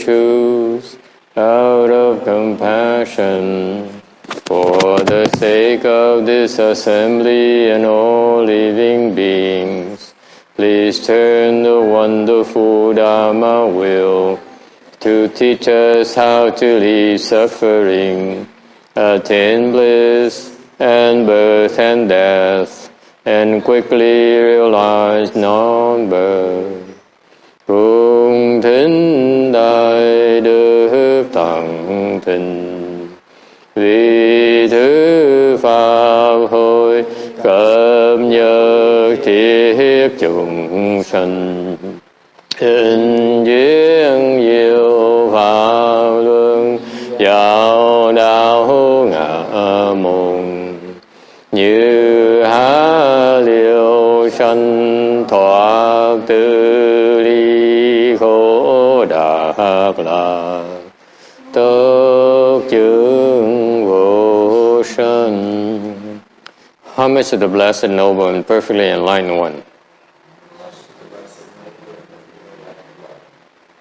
choose out of compassion for the sake of this assembly and all living beings. Please turn the wonderful Dharma wheel to teach us how to leave suffering, attain bliss and birth and death, and quickly realize non-birth. Cung thính đại đức tặng thịnh, vì thứ pháp hội cập nhật thiết chúng sanh. Hình duyên diệu pháp luân giáo đạo ngã môn, như há liêu sanh thoát tư ly khổ đắc lạc, tất chứng vô sanh. Homage to the Blessed, Noble, and Perfectly Enlightened One.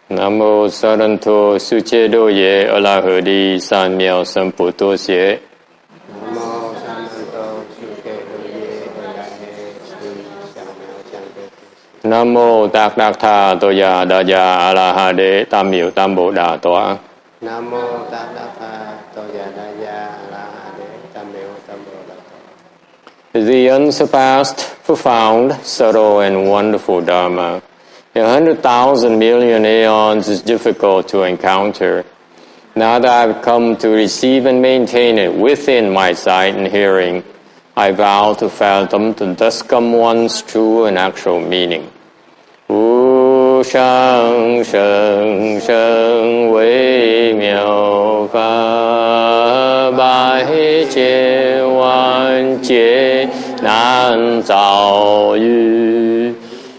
Nam mô Saranto Suchedo Ye Alahadi San Miao Samputo Xie. Nam mô Tạc Đạc Tha Tô Già Đà Già Alahade Tam Miệu Tam Bộ Đà Tọa. Nam mô Tát Đa Tha Tô Già Đa Gia La Hade Tam Miệu Tam Bộ Đà Tọa. The unsurpassed, profound, subtle, and wonderful Dharma. 100,000 million aeons is difficult to encounter. Now that I've come to receive and maintain it within my sight and hearing, I vow to fathom the Duskam One's true and actual meaning. Wu shang sheng sheng wei miao fa bai jie wan jie nan zao yu.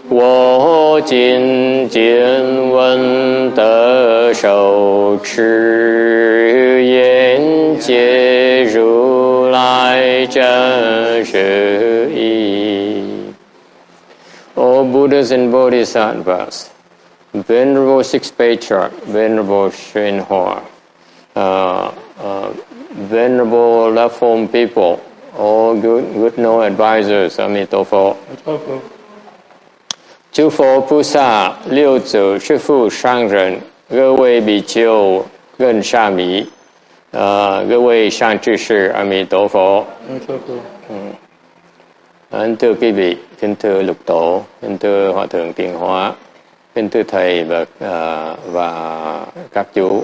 我今见闻得受持，愿解如来真实义。O Buddhas and Bodhisattvas, Venerable Sixth Patriarch, Venerable Shenhua, Venerable left home people, all good no advisors, Amitabha. 诸佛菩萨、六祖、师父、上人、各位比丘、更沙弥、各位善知识，阿弥陀佛。Kính thưa quý vị, kính thưa lục tổ, kính thưa hòa thượng Tiền Hóa, kính thưa thầy và các chú,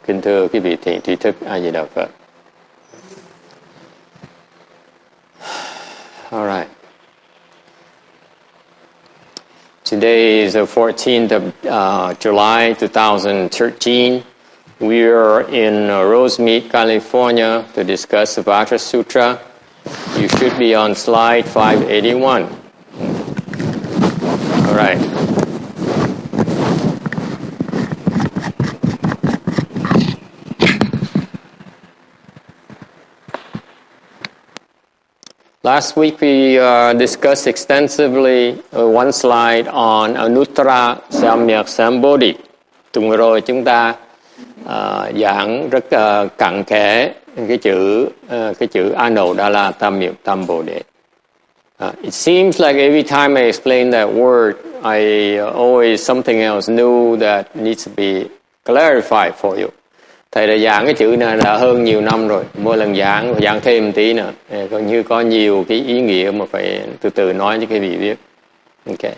kính thưa quý vị thiện tri thức, A Di Đà Phật. All right. Today is the 14th of July 2013. We are in Rosemead, California to discuss the Vajra Sutra. You should be on slide 581. All right. Last week we discussed extensively one slide on Anuttara Samyak Sambodhi. Tuần rồi chúng ta giảng rất cặn kẽ cái chữ Anodala Tam Miệu Tam Bồ Đề. It seems like every time I explain that word, I always something else new that needs to be clarified for you. Thầy đã giảng cái chữ này là hơn nhiều năm rồi. Mỗi lần giảng thêm một tí nữa. Coi như có nhiều cái ý nghĩa mà phải từ từ nói cho quý vị biết. Okay.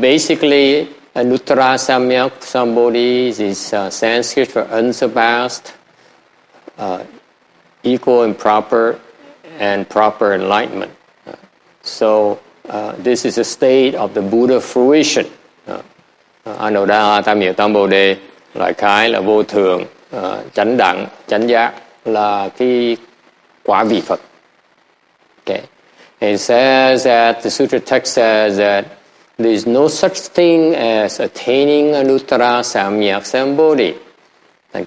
Basically, Anuttara Samyak Sambodhi is Sanskrit for unsurpassed, equal and proper enlightenment. So, this is a state of the Buddha fruition. Anodala Tam Miệu Tam Bồ Đề, loại khái là vô thường, chánh đẳng, chánh giác, là cái quả vị Phật. Okay. It says that, the sutra text says that there is no such thing as attaining Anuttara Samyak Sambodhi.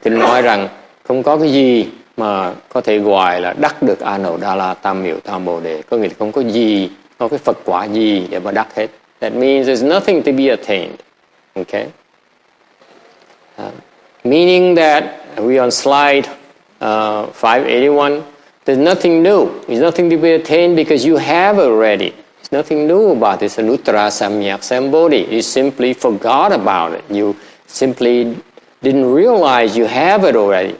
Kinh nói rằng không có cái gì mà có thể gọi là đắc được Anodala Tam Miệu Tam Bồ Đề. Có nghĩa là không có gì, có cái Phật quả gì để mà đắc hết. That means there's nothing to be attained. Okay. Meaning that we on slide 581. There's nothing new. There's nothing to be attained because you have already. There's nothing new about this Anuttara Samyak Sambodhi. You simply forgot about it. You simply didn't realize you have it already.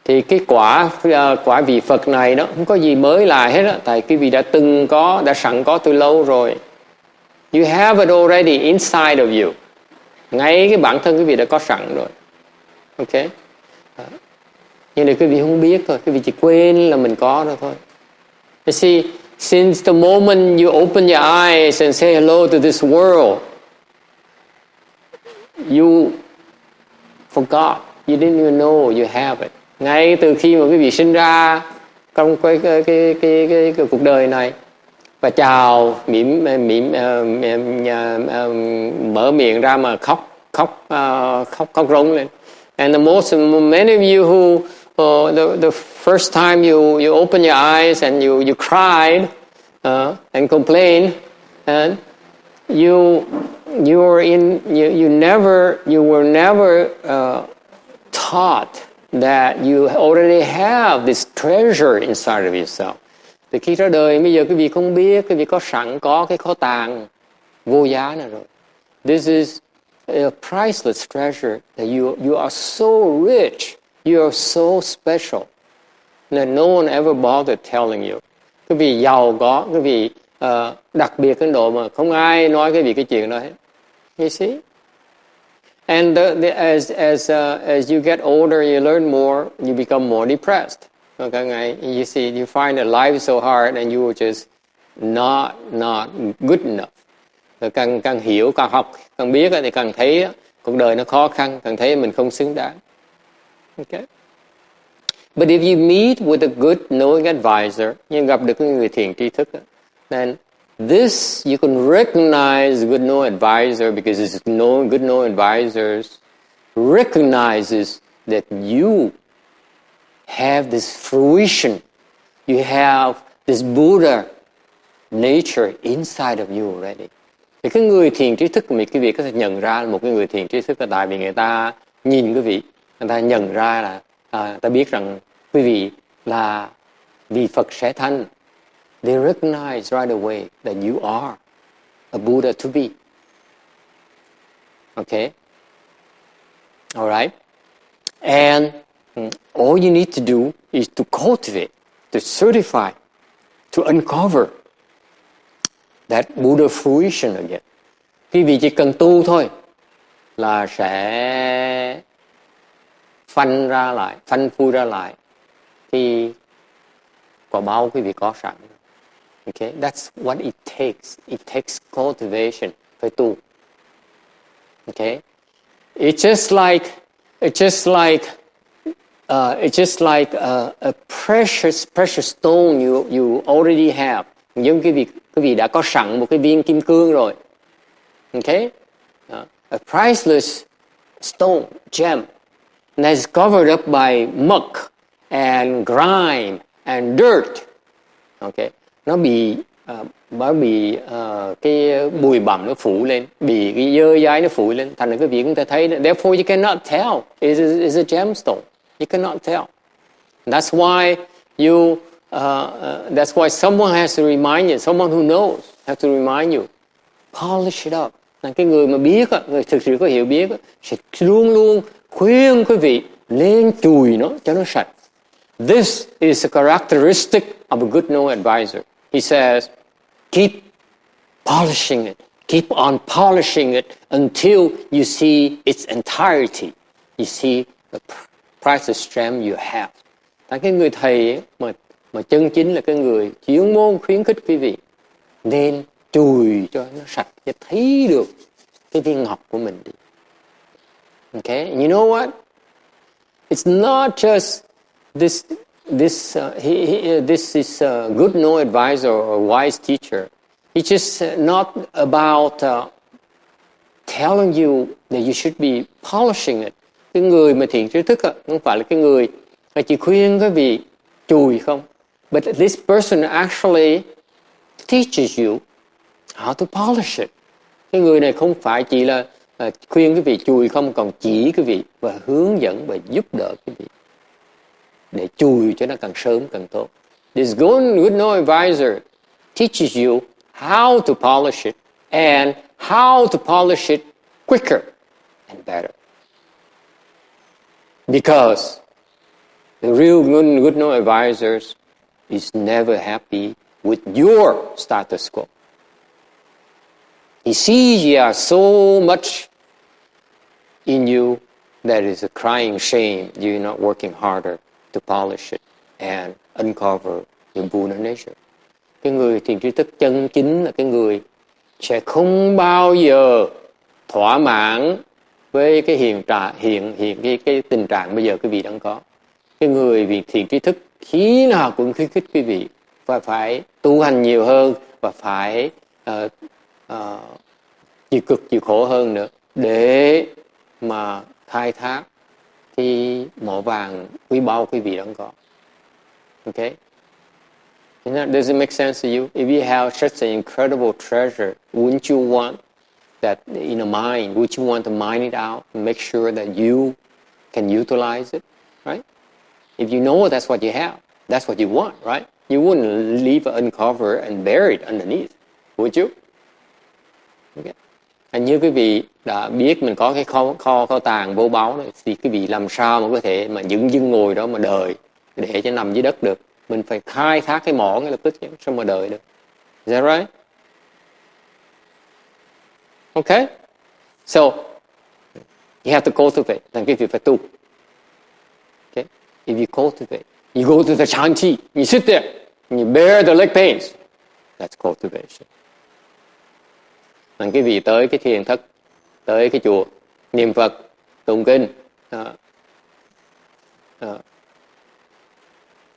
Thì cái quả vị Phật này đó không có gì mới lạ hết á, tại cái vị đã từng có, đã sẵn có từ lâu rồi. You have it already inside of you. Ngay cái bản thân cái vị đã có sẵn rồi. Ok. Nhưng mà quý vị không biết thôi, quý vị chỉ quên là mình có đó thôi. You see, since the moment you open your eyes and say hello to this world, you forgot, you didn't even know you have it. Ngay từ khi mà quý vị sinh ra trong cái cuộc đời này và chào mở miệng ra mà khóc rống lên. And many of you who the first time you open your eyes and you cried and complained, and you were never taught that you already have this treasure inside of yourself. Từ khi ra đời bây giờ quý vị không biết, quý vị có sẵn có cái kho tàng vô giá này rồi. This is a priceless treasure that you are so rich, you are so special that no one ever bothered telling you. Quý vị giàu có, quý vị đặc biệt đến độ mà không ai nói quý vị cái chuyện đó hết. You see? And as you get older, you learn more, you become more depressed. Okay, you see, you find that life is so hard and you are just not good enough. Càng hiểu, càng học, càng biết thì càng thấy cuộc đời nó khó khăn, càng thấy mình không xứng đáng. Okay. But if you meet with a good knowing advisor, nhưng gặp được người thiện tri thức, then this you can recognize good knowing advisor because it's good knowing advisors recognizes that you have this fruition, you have this Buddha nature inside of you already. Thì cái người thiền trí thức của mình, quý vị có thể nhận ra một cái người thiền trí thức là tại vì người ta nhìn quý vị, người ta nhận ra là người ta biết rằng quý vị là vị Phật sẽ thanh. They recognize right away that you are a Buddha to be. Okay? All right? And all you need to do is to cultivate, to certify, to uncover that Buddha fruition again. Quý vị chỉ cần tu thôi là sẽ phanh phui ra lại thì quả báo quý vị có sẵn. Okay, that's what it takes. It takes cultivation, phải tu. Okay, it's just like a precious stone you already have. Giống quý vị đã có sẵn một cái viên kim cương rồi. Okay, a priceless stone, gem, that is covered up by muck and grime and dirt. Okay, nó bị cái bụi bặm nó phủ lên, bị cái dơ dái nó phủ lên, thành ra cái vị chúng ta thấy. Therefore you cannot tell it's a gemstone. You cannot tell. That's why someone has to remind you, someone who knows has to remind you. Polish it up. Cái người mà biết, người thực sự có hiểu biết, sẽ luôn luôn khuyên quý vị lên chùi nó cho nó sạch. This is a characteristic of a good knowing advisor. He says, keep polishing it. Keep on polishing it until you see its entirety. You see the priceless gem you have. Cái người thầy mà chân chính là cái người chuyên môn khuyến khích quý vị nên chùi cho nó sạch để thấy được cái viên ngọc của mình đi. Okay, and you know what? It's not just this is a good knowing advisor or wise teacher. It's just not about telling you that you should be polishing it. Cái người mà thiện trí thức không phải là cái người mà chỉ khuyên quý vị chùi không. But this person actually teaches you how to polish it. Cái người này không phải chỉ là khuyên quý vị chùi không, còn chỉ quý vị và hướng dẫn và giúp đỡ quý vị để chùi cho nó càng sớm càng tốt. This good no advisor teaches you how to polish it and how to polish it quicker and better. Because the real good no advisors is never happy with your status quo. He sees you are so much in you that is a crying shame you're not working harder to polish it and uncover your Buddha nature. Cái người thiền tri thức chân chính là cái người sẽ không bao giờ thỏa mãn với cái hiện cái tình trạng bây giờ quý vị đang có. Cái người vị thiền tri thức khi nào cũng khuyến khích quý vị phải tu hành nhiều hơn và phải chịu cực chịu khổ hơn nữa để mà khai thác cái mỏ vàng quý báu quý vị đang có. Okay? Does it make sense to you? If you have such an incredible treasure, wouldn't you want that in a mind? Would you want to mine it out and make sure that you can utilize it? Right? If you know that's what you have, that's what you want, right? You wouldn't leave it uncovered and buried underneath, would you? Okay. Như quý vị đã biết mình có cái kho tàng vô báu này, thì quý vị làm sao mà có thể mà dưng ngồi đó mà đợi để cho nằm dưới đất được? Mình phải khai thác cái mỏ ngay lập tức sao mà đợi được? Is that right? Okay? So, you have to cultivate. Thành quý vị phải tu. Okay? If you cultivate, you go to the chanti, you sit there, and you bear the leg pains. That's cultivation. Thành quý vị tới cái thiền thất, tới cái chùa, niệm Phật, tụng kinh,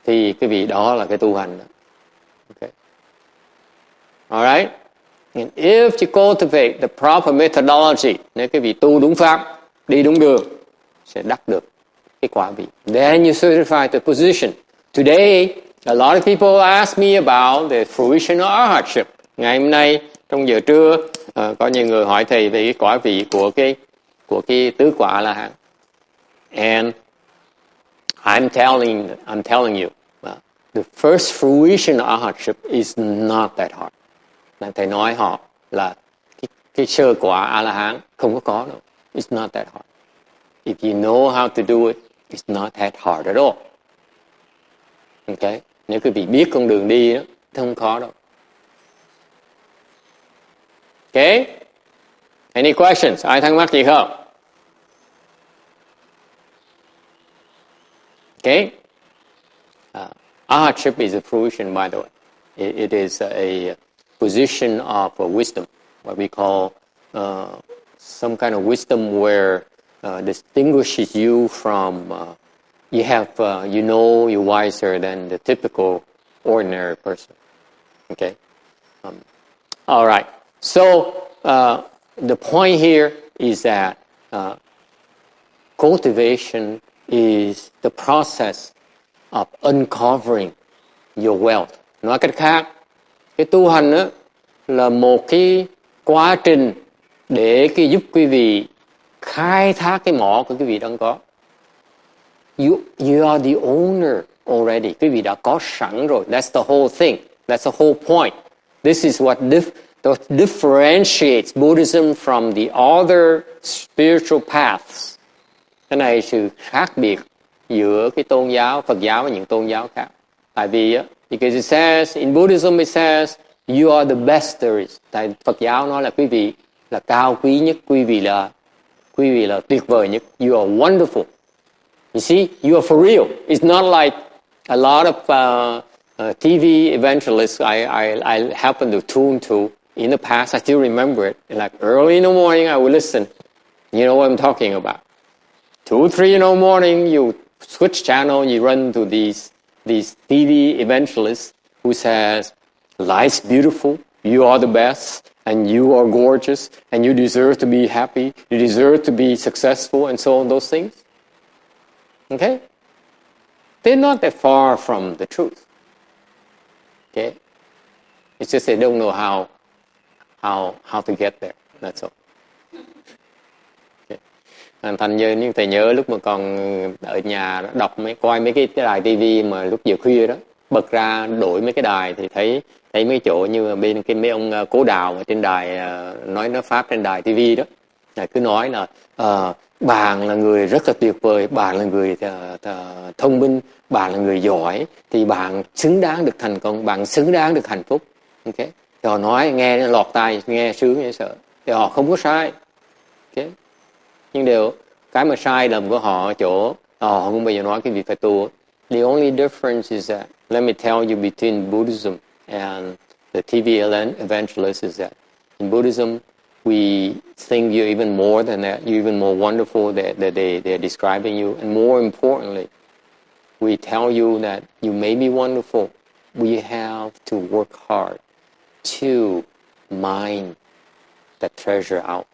thì cái vị đó là cái tu hành đó. Okay. Alright? And if you cultivate the proper methodology, nếu cái vị tu đúng pháp, đi đúng đường, sẽ đắc được cái quả vị. Then you certify the position. Today, a lot of people ask me about the fruition of arhatship. Ngày hôm nay, trong giờ trưa, có nhiều người hỏi thầy về cái quả vị của cái tứ quả La Hán. And I'm telling you, the first fruition of arhatship is not that hard. Thầy nói họ là cái sơ quả A-la-hán không có đâu. It's not that hard. If you know how to do it, it's not that hard at all. Okay? Nếu quý vị biết con đường đi đó, thì không khó đâu. Okay? Any questions? Ai thắc mắc gì không? Okay? Arhatship is a fruition, by the way. It is a position of wisdom, what we call some kind of wisdom where distinguishes you from, you're wiser than the typical ordinary person. Okay? All right. So, the point here is that cultivation is the process of uncovering your wealth. Nói cách khác, cái tu hành đó là một cái quá trình để giúp quý vị khai thác cái mỏ của quý vị đang có. You are the owner already. Quý vị đã có sẵn rồi. That's the whole thing. That's the whole point. This is what differentiates Buddhism from the other spiritual paths. Cái này sự khác biệt giữa cái tôn giáo, Phật giáo và những tôn giáo khác. Tại vì, because it says, in Buddhism it says, you are the best there is. Tại Phật giáo nói là quý vị là cao quý nhất, quý vị là tuyệt vời nhất. You are wonderful. You see, you are for real. It's not like a lot of TV evangelists I happen to tune to in the past. I still remember it. Like early in the morning, I would listen. You know what I'm talking about. 2, 3 in the morning, you switch channel, you run to these TV evangelists who says, life's beautiful, you are the best, and you are gorgeous, and you deserve to be happy, you deserve to be successful, and so on, those things. Okay? They're not that far from the truth. Okay? It's just they don't know how to get there. That's all. Thành như nếu thầy nhớ lúc mà còn ở nhà đọc coi mấy cái đài tivi mà lúc giờ khuya đó, bật ra đổi mấy cái đài thì thấy mấy chỗ như bên cái mấy ông cố đào ở trên đài nói Pháp trên đài tivi đó, là cứ nói là bạn là người rất là tuyệt vời, bạn là người thông minh, bạn là người giỏi, thì bạn xứng đáng được thành công, bạn xứng đáng được hạnh phúc. Ok, thì họ nói nghe lọt tai, nghe sướng nghe sợ, thì họ không có sai. Ok, nhưng cái mà sai lầm của họ ở chỗ họ không bao giờ nói cái việc phải tu. The only difference is that, let me tell you, between Buddhism and the TV evangelists is that in Buddhism we think you're even more than that, you're even more wonderful that they're describing you, and more importantly, we tell you that you may be wonderful, we have to work hard to mine that treasure out,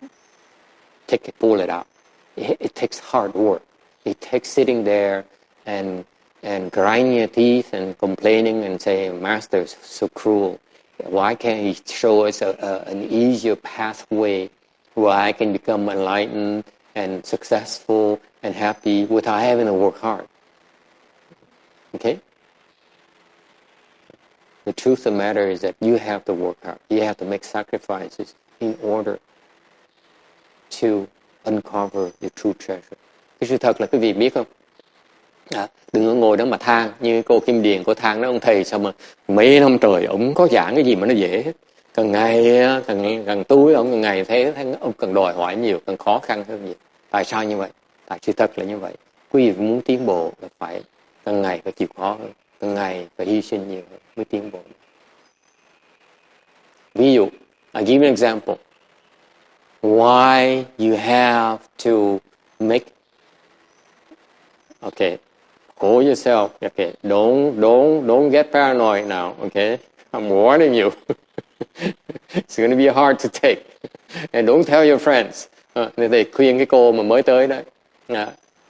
pull it out. It takes hard work. It takes sitting there and grinding your teeth and complaining and saying, Master is so cruel. Why can't he show us an easier pathway where I can become enlightened and successful and happy without having to work hard? Okay? The truth of the matter is that you have to work hard. You have to make sacrifices in order to uncover the true treasure. Cái sự thật là quý vị biết không? Đừng có ngồi đó mà than như cô Kim Điền, cô than đó ông thầy sao mà mấy năm trời ông có giảng cái gì mà nó dễ hết. Càng ngày càng túi ông càng ngày thấy ông càng đòi hỏi nhiều, càng khó khăn hơn nhiều. Tại sao như vậy? Tại sự thật là như vậy. Quý vị muốn tiến bộ là phải càng ngày phải chịu khó hơn, càng ngày phải hy sinh nhiều hơn mới tiến bộ. Ví dụ, I give an example. Why you have to make, okay, hold yourself, okay, don't get paranoid now, okay, I'm warning you. It's going to be hard to take, and don't tell your friends. Nên thầy khuyên cái cô mà mới tới đấy,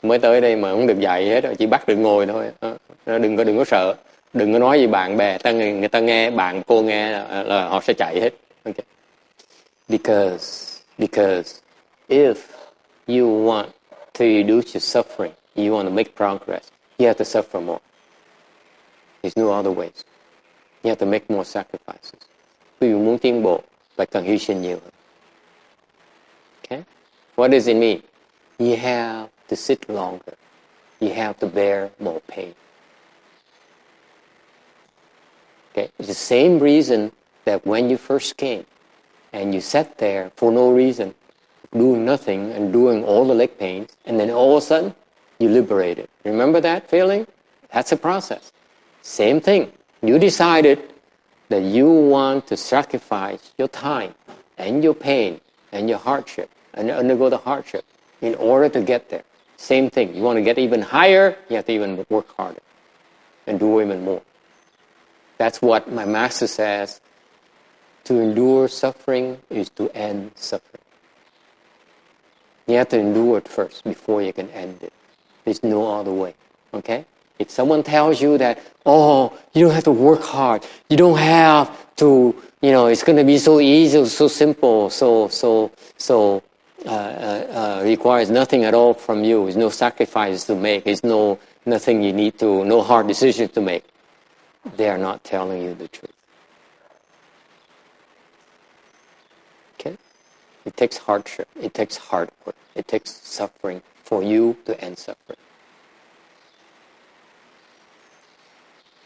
mới tới đây mà không được dạy hết, chỉ bắt được ngồi thôi. Đừng có sợ, đừng có nói gì bạn bè, người ta nghe, bạn cô nghe là họ sẽ chạy hết. Okay. Because if you want to reduce your suffering, you want to make progress, you have to suffer more. There's no other ways. You have to make more sacrifices. Quý vị muốn tiến bộ, phải cần hy sinh nhiều hơn. Okay? What does it mean? You have to sit longer. You have to bear more pain. Okay? It's the same reason that when you first came, and you sat there for no reason, doing nothing and doing all the leg pains, and then all of a sudden, you liberated. Remember that feeling? That's a process. Same thing. You decided that you want to sacrifice your time and your pain and your hardship and undergo the hardship in order to get there. Same thing. You want to get even higher, you have to even work harder and do even more. That's what my master says. To endure suffering is to end suffering. You have to endure it first before you can end it. There's no other way. Okay? If someone tells you that, oh, you don't have to work hard, you don't have to, it's going to be so easy, so simple, requires nothing at all from you. There's no sacrifices to make. There's nothing you need to, no hard decisions to make. They are not telling you the truth. Okay? It takes hardship. It takes hard work. It takes suffering for you to end suffering.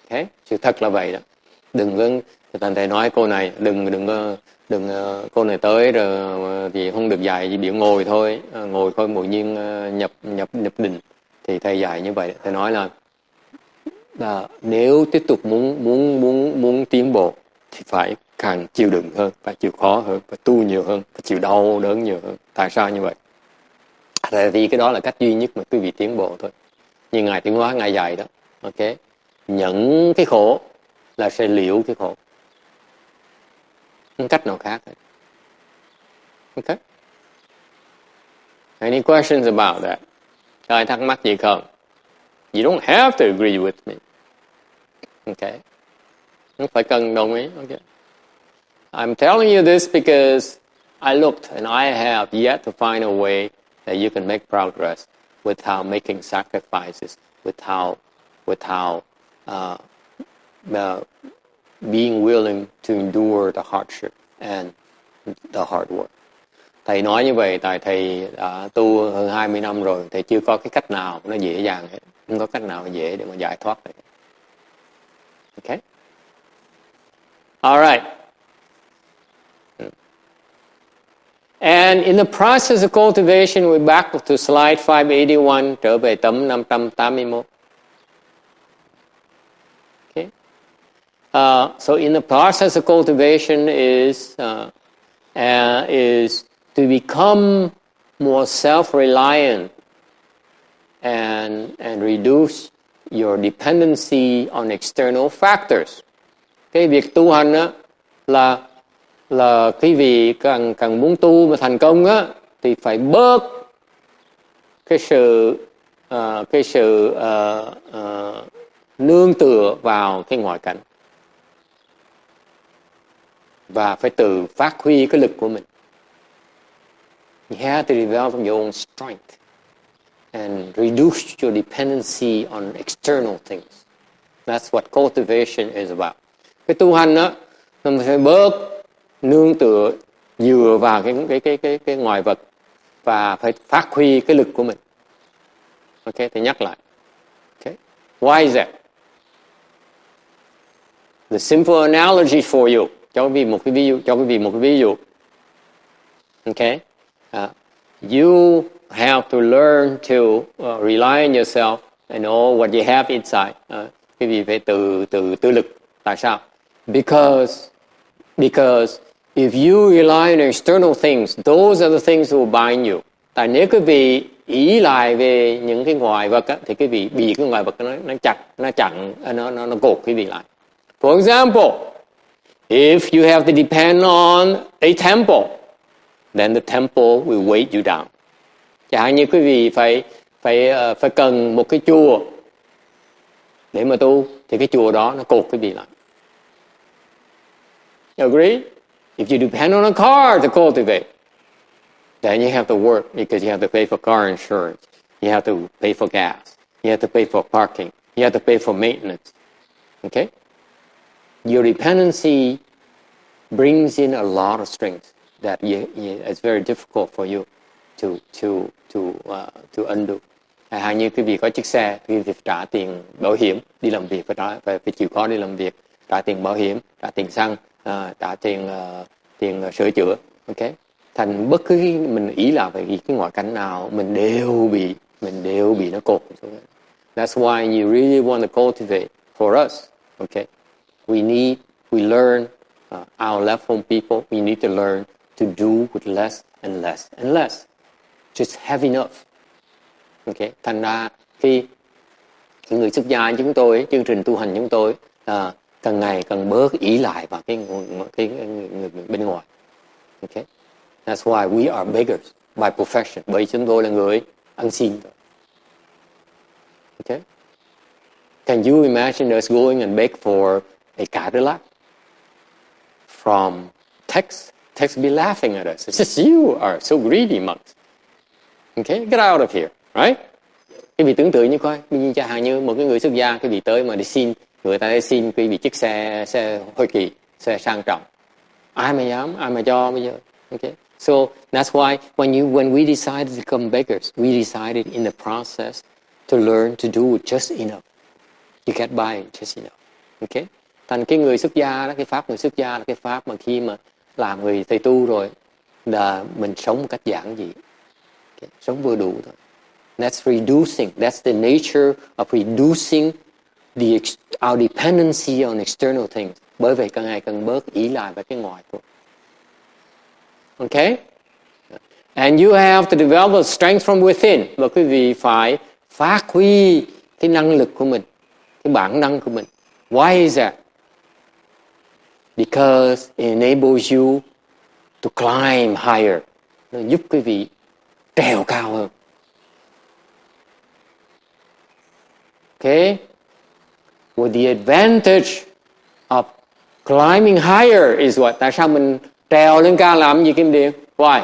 Okay? Sự thật là vậy đó. Đừng có, thầy nói cô này, đừng cô này tới rồi thì không được dạy, chỉ biểu ngồi thôi, ngồi thôi ngồi nhiên nhập định. Thì thầy dạy như vậy. Thầy nói là nếu tiếp tục muốn tiến bộ thì phải càng chịu đựng hơn, phải chịu khó hơn, phải tu nhiều hơn, phải chịu đau đớn nhiều hơn. Tại sao như vậy? Tại vì cái đó là cách duy nhất mà quý vị tiến bộ thôi. Như Ngài Tiến Hóa Ngài dạy đó. Ok? Nhận cái khổ là sẽ liễu cái khổ. Không cách nào khác hết. Ok? Any questions about that? Ai thắc mắc gì không? You don't have to agree with me. Okay? Không phải cần đồng ý. Okay? I'm telling you this because I looked and I have yet to find a way that you can make progress without making sacrifices, without being willing to endure the hardship and the hard work. Thầy nói như vậy tại thầy đã tu hơn 20 năm rồi, thầy chưa có cái cách nào nó dễ dàng hết, không có cách nào dễ để mà giải thoát được. Okay? All right. And in the process of cultivation, we're back to slide 581, trở về tấm 581. Okay. So in the process of cultivation is to become more self-reliant and reduce your dependency on external factors. Cái việc tu hành á là quý vị càng muốn tu mà thành công á thì phải bớt cái sự nương tựa vào cái ngoại cảnh và phải tự phát huy cái lực của mình. You have to develop your own strength and reduce your dependency on external things. That's what cultivation is about. Cái tu hành đó, mình phải bớt nương tựa dựa vào cái ngoại vật và phải phát huy cái lực của mình. Ok, thì nhắc lại. Okay. Why is that? The simple analogy for you. Cho quý vị một cái ví dụ. Okay. You have to learn to rely on yourself and know what you have inside. Quý vị phải tự lực. Tại sao? Because if you rely on external things, those are the things that will bind you. Tại nếu quý vị ý lại về những cái ngoại vật á, thì quý vị bị cái ngoại vật nó cột quý vị lại. For example, if you have to depend on a temple, then the temple will weight you down. Chẳng hạn như quý vị phải cần một cái chùa để mà tu, thì cái chùa đó nó cột quý vị lại. You agree? If you depend on a car to cultivate, then you have to work because you have to pay for car insurance. You have to pay for gas. You have to pay for parking. You have to pay for maintenance. Okay? Your dependency brings in a lot of strength that it's very difficult for you to undo. Hay như quý vị có chiếc xe, quý vị phải trả tiền bảo hiểm đi làm việc, phải chịu khó đi làm việc, trả tiền bảo hiểm, trả tiền xăng, trả tiền sửa chữa. Ok, thành bất cứ mình ý là về cái ngoại cảnh nào mình đều bị nó cột. That's why you really want to cultivate for us. Okay, we learn our left home people. We need to learn to do with less and less and less. Just have enough. Okay, thành ra khi người xuất gia chúng tôi, chương trình tu hành chúng tôi càng ngày càng bớt ý lại vào cái người bên ngoài. Okay, that's why we are beggars by profession. Bởi chúng tôi là người ăn xin. Okay, can you imagine us going and beg for a Cadillac from Tex? Tex be laughing at us. It's just you are so greedy, monks. Okay, get out of here, right? Cái vị tưởng tượng như coi, như chẳng hạn như một cái người xuất gia, cái vị tới mà đi xin, người ta đi xin cái vị chiếc xe Hoa Kỳ, xe sang trọng. Ai mà dám, ai mà cho bây giờ? Okay, so that's why when we decided to become beggars, we decided in the process to learn to do just enough. You get by just enough. Okay, thành cái người xuất gia đó, cái pháp người xuất gia là cái pháp mà khi mà làm người thầy tu rồi là mình sống một cách giản dị. Okay, sống vừa đủ thôi. That's reducing. That's the nature of reducing our dependency on external things. Bởi vậy càng ngày càng bớt ý lại về cái ngoài thôi. Okay? And you have to develop strength from within. Và quý vị phải phát huy cái năng lực của mình, cái bản năng của mình. Why is that? Because it enables you to climb higher. Nó giúp quý vị trèo cao hơn. Okay? Well, the advantage of climbing higher is what? Tại sao mình trèo lên cao làm gì Kim Điền? Why?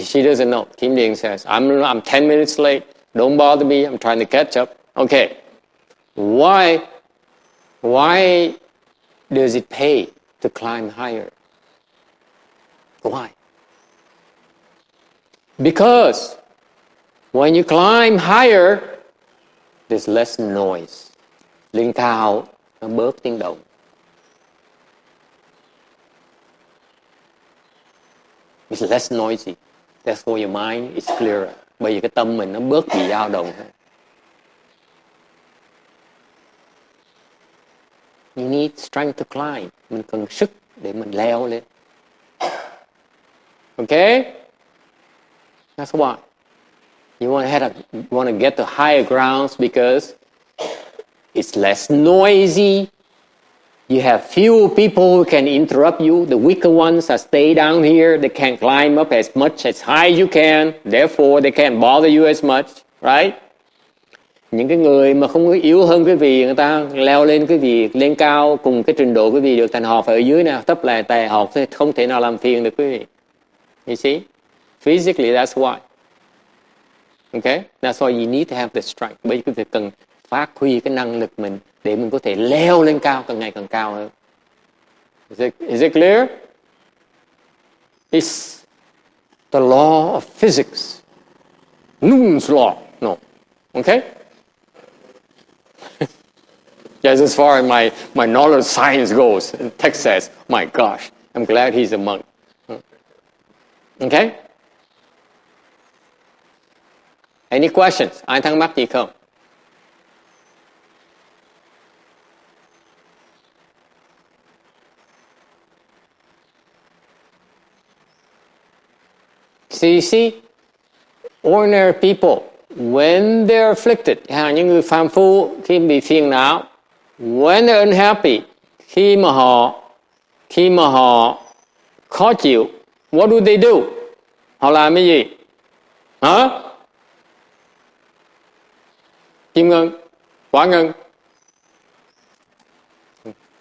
She doesn't know. Kim Ding says, I'm 10 minutes late. Don't bother me. I'm trying to catch up. Okay. Why does it pay to climb higher? Why? Because when you climb higher, there's less noise. Lên cao, nó bớt tiếng động. It's less noisy. Therefore your mind is clearer. Bởi vì cái tâm mình nó bớt bị dao động. You need strength to climb. Mình cần sức để mình leo lên. Okay? That's why. You want to get to higher grounds because it's less noisy. You have few people who can interrupt you. The weaker ones are stay down here. They can't climb up as much as high as you can. Therefore, they can't bother you as much. Right? Những cái người mà không có yếu hơn quý vị, người ta leo lên quý vị, lên cao cùng cái trình độ quý vị được, thành họ phải ở dưới nào, thấp là tài họ không thể nào làm phiền được quý vị. You see? Physically, that's why. Okay? That's why you need to have the strength. Bởi vì quý vị cần phát huy cái năng lực mình để mình có thể leo lên cao, càng ngày càng cao hơn. Is it clear? It's the law of physics. Newton's law. No. Okay? Just as far as my knowledge of science goes, the text says, my gosh, I'm glad he's a monk. Okay? Any questions? Ai thắc mắc gì không? So you see, ordinary people, when they're afflicted, những người phàm phu khi bị phiền não, when they're unhappy, khi mà họ khó chịu, what do they do? Họ làm cái gì? Hả? Kim Ngân, Quả Ngân,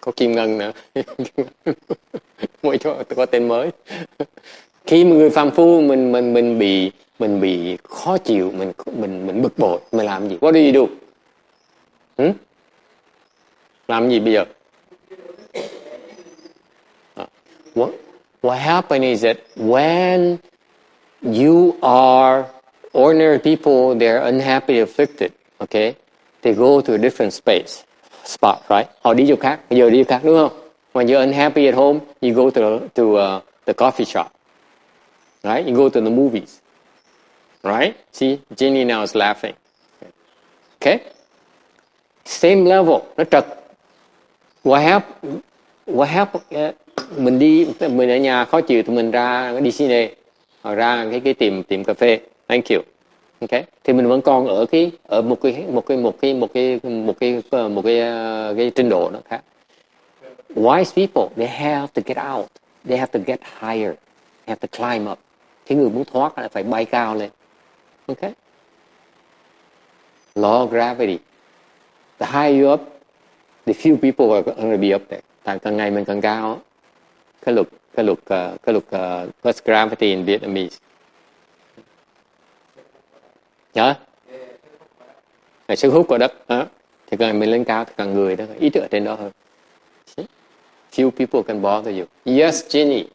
có Kim Ngân nữa, mỗi chỗ có tên mới. Khi mà người phàm phu mình bị khó chịu, mình bực bội, mình làm gì? What do you do? Làm gì bây giờ? What happens is that when you are ordinary people, they're unhappy, afflicted, okay? They go to a different spot, right? Họ đi chỗ khác, bây giờ đi chỗ khác đúng không? When you're unhappy at home, you go to the coffee shop, right? You go to the movies, right? See, Ginny now is laughing. Okay? Same level, nó trật. What happened? Mình ở nhà khó chịu thì mình ra đi cine, hoặc ra cái tiệm cà phê. Thank you. Okay? Thì mình vẫn còn ở một cái trình độ nó khác. Wise people, they have to get out. They have to get higher. They have to climb up. Cái người muốn thoát là phải bay cao lên. Okay? Law of gravity. The higher you up, the few people are going to be up there. Tại càng ngày mình càng cao. Cái luật what's gravity in Vietnamese? Nhớ? Là sức hút của đất. Thì càng mình lên cao thì càng người đó ít ở trên đó hơn. Few people can bother you. Yes, Ginny.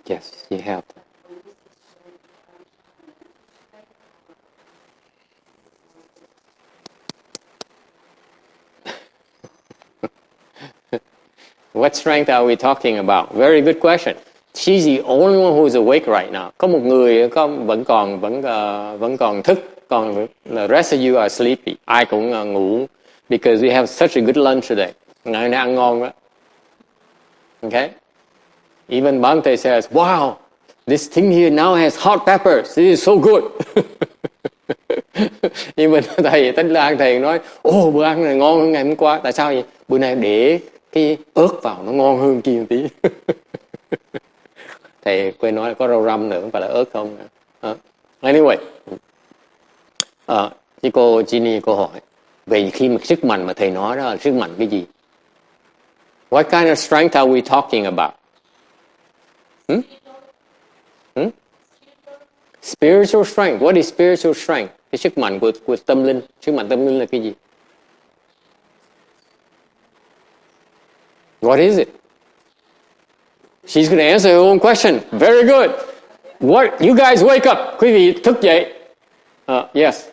Yes, you have to. What strength are we talking about? Very good question. She's the only one who is awake right now. Có một người vẫn còn thức, còn the rest of you are sleepy. Ai cũng ngủ because we have such a good lunch today. Ngày nay ăn ngon quá. Okay? Even Bante says, "Wow, this thing here now has hot peppers. This is so good." Even thầy Tấn Lan thầy nói, bữa ăn này ngon hơn ngày hôm qua. Tại sao vậy? Bữa nay để cái ớt vào nó ngon hơn kia một tí. Thầy quên nói là có rau răm nữa, không phải là ớt không. Anyway, chị cô Ginny cô hỏi về khi mà sức mạnh mà thầy nói đó là sức mạnh cái gì? What kind of strength are we talking about? Hmm? Hmm? Spiritual strength. What is spiritual strength? Cái sức mạnh của tâm linh. Sức mạnh tâm linh là cái gì? What is it? She's going to answer her own question. Very good. What? You guys wake up. Quý vị thức dậy. Yes.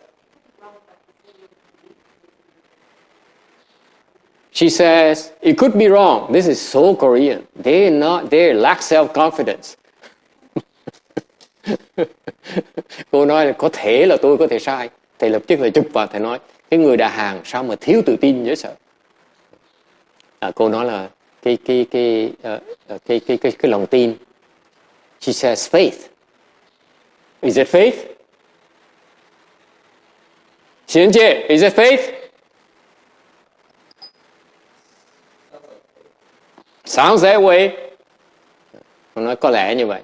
She says, it could be wrong. This is so Korean. They lack self-confidence. Cô nói là có thể là tôi có thể sai. Thầy lập tức là chụp vào, thầy nói, cái người đà hàng sao mà thiếu tự tin dễ sợ. Cô nói là cái lòng tin. She says faith. Is it faith? Xiên chị, is it faith? Sounds that way. Cô nói có lẽ như vậy.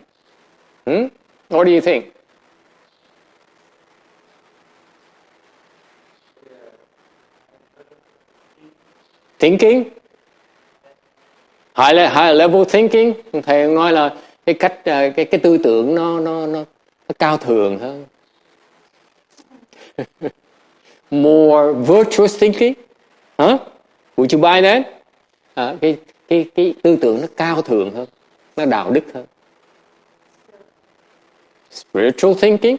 What do you think? Thinking? High level thinking. Thầy nói là cái cách cái tư tưởng nó cao thượng hơn. More virtuous thinking? Huh? Would you buy that? Cái tư tưởng nó cao thượng hơn, nó đạo đức hơn. Spiritual thinking?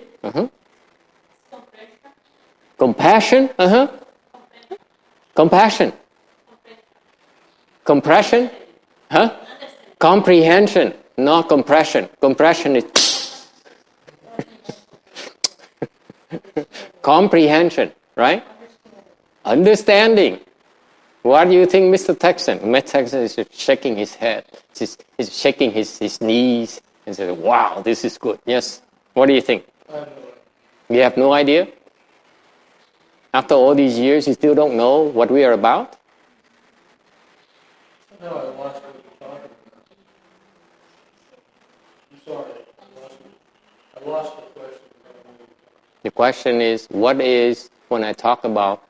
Compassion? Compassion. Compression? Huh? Comprehension, not compression. Compression is comprehension, right? Understanding. What do you think, Mr. Texan? Mr. Texan is shaking his head. He's shaking his knees and says, wow, this is good. Yes. What do you think? You have no idea? After all these years, you still don't know what we are about? No, I lost what you're talking about. I'm sorry. I lost the question. The question is, what is, when I talk about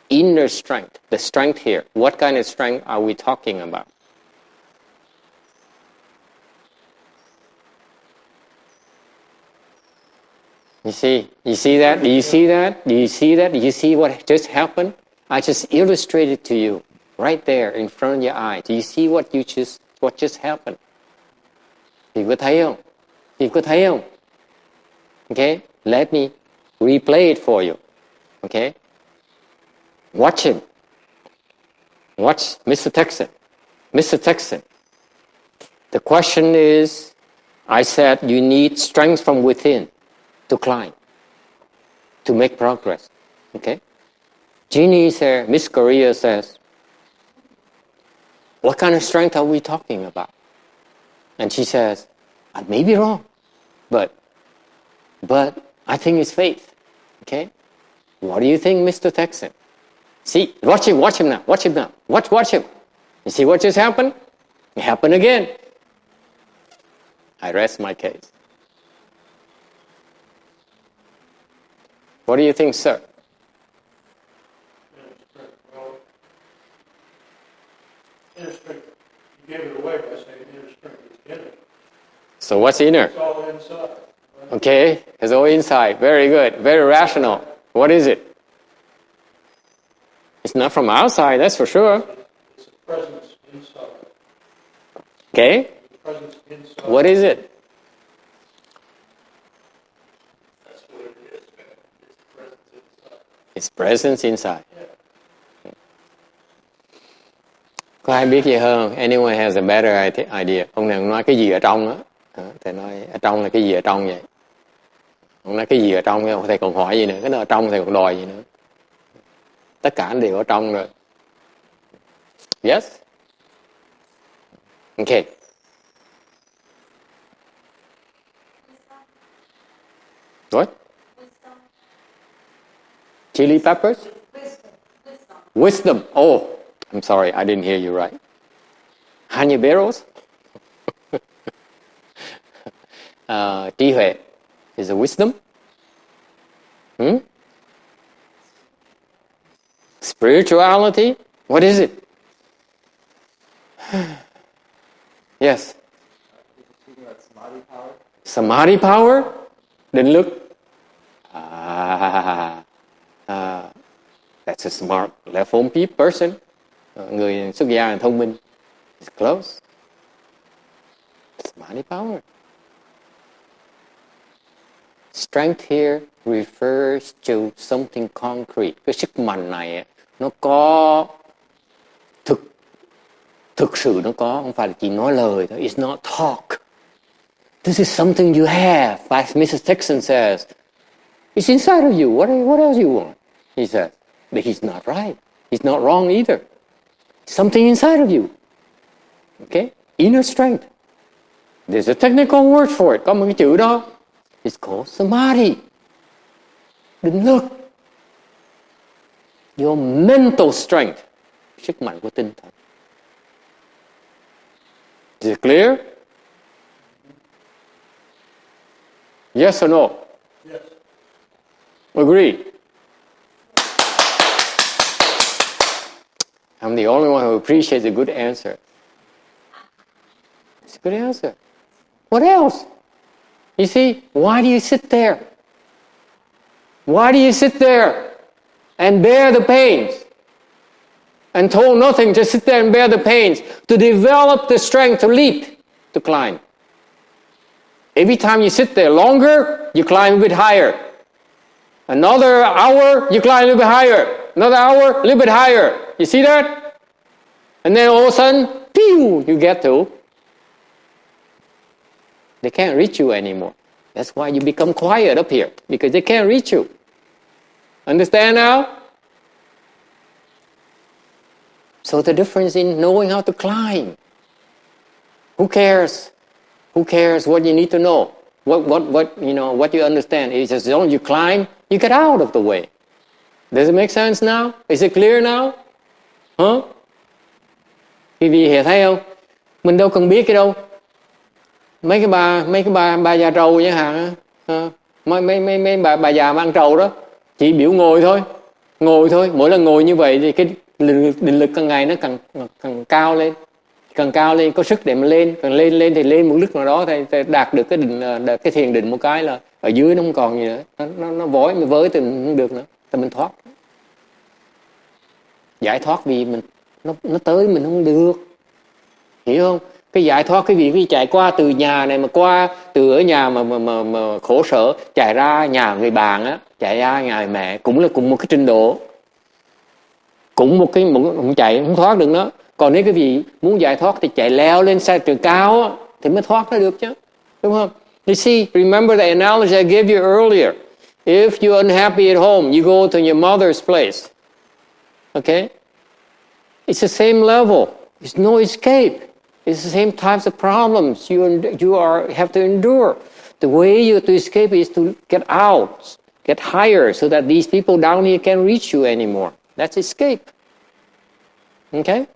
inner strength, the strength here, what kind of strength are we talking about? You see that? Do you see that? Do you see that? Do you see what just happened? I just illustrated to you right there in front of your eye. Do you see what just happened? Thì có thấy không? Thì có thấy không? Okay, let me replay it for you. Okay, watch him. Watch Mr. Texan. Mr. Texan. The question is, I said you need strength from within to climb, to make progress. Okay? Jeannie says, Miss Korea says, what kind of strength are we talking about? And she says, I may be wrong, but I think it's faith. Okay? What do you think, Mr. Texan? See, watch him now, watch him now. Watch him. You see what just happened? It happened again. I rest my case. What do you think, sir? Well, inner strength. You gave it away by saying inner strength is inner. So what's inner? It's all inside. Right? Okay, it's all inside. Very good. Very rational. What is it? It's not from outside, that's for sure. It's a presence inside. Okay? The presence inside. What is it? That's what it is, man. It's the presence inside. It's presence inside. Có ai biết gì hơn? Anyone has a better idea? Ông nào nói cái gì ở trong á? Thầy nói ở trong là cái gì ở trong vậy? Ông nói cái gì ở trong, thầy còn hỏi gì nữa? Cái nó ở trong thầy còn đòi gì nữa? Tất cả đều ở trong rồi. Yes? Okay. What? Chili peppers? Wisdom. Oh, I'm sorry, I didn't hear you right. Hañaberos? Trí huệ is a wisdom. Spirituality? What is it? Yes. Samadhi power. Định lực. That's a smart left-home person. Người xuất gia thông minh. It's close. Samadhi power. Strength here refers to something concrete. Cái sức mạnh này nó có thực sự nó có, không phải là chỉ nói lời thôi. It's not talk. This is something you have. Like Mrs. Texan says, it's inside of you. What else you want? He says, but he's not right. He's not wrong either. Something inside of you. Okay? Inner strength. There's a technical word for it. Có một cái chữ đó. It's called samadhi. Định lực. Your mental strength. Sức mạnh của tinh thần. Is it clear? Yes or no? Yes. Agree? I'm the only one who appreciates a good answer. It's a good answer. What else? You see, why do you sit there? Why do you sit there and bear the pains? And told nothing, just sit there and bear the pains. To develop the strength to leap, to climb. Every time you sit there longer, you climb a bit higher. Another hour, you climb a little bit higher. Another hour, a little bit higher. You see that? And then all of a sudden, pew, you get to. They can't reach you anymore. That's why you become quiet up here, because they can't reach you. Understand now? So the difference in knowing how to climb. Who cares? Who cares what you need to know? What you understand is as long as you climb, you get out of the way. Does it make sense now? Is it clear now? Huh? Quý vị hiểu thấy không? Mình đâu cần biết cái đâu. Mấy cái bà già trầu chẳng hạn, mấy bà già mà ăn trầu đó, chỉ biểu ngồi thôi. Mỗi lần ngồi như vậy thì cái định lực càng ngày nó càng cao lên. Càng cao lên có sức để mà lên, càng lên thì lên một lúc nào đó thì đạt được cái thiền định một cái là ở dưới nó không còn gì nữa, nó với thì mình không được nữa, thì mình thoát, giải thoát vì mình nó tới mình không được, hiểu không? Cái giải thoát cái việc chạy qua từ nhà này mà qua từ ở nhà mà khổ sở chạy ra nhà người bạn á, chạy ra nhà người mẹ cũng là cùng một cái trình độ, cũng một chạy không thoát được đó. Còn nếu cái vị muốn giải thoát thì chạy leo lên xe trường cao á, thì mới thoát ra được chứ, đúng không? You see, remember the analogy I gave you earlier. If you're unhappy at home, you go to your mother's place. Okay? It's the same level. There's no escape. It's the same types of problems you have to endure. The way to escape is to get out, get higher, so that these people down here can't reach you anymore. That's escape. Okay?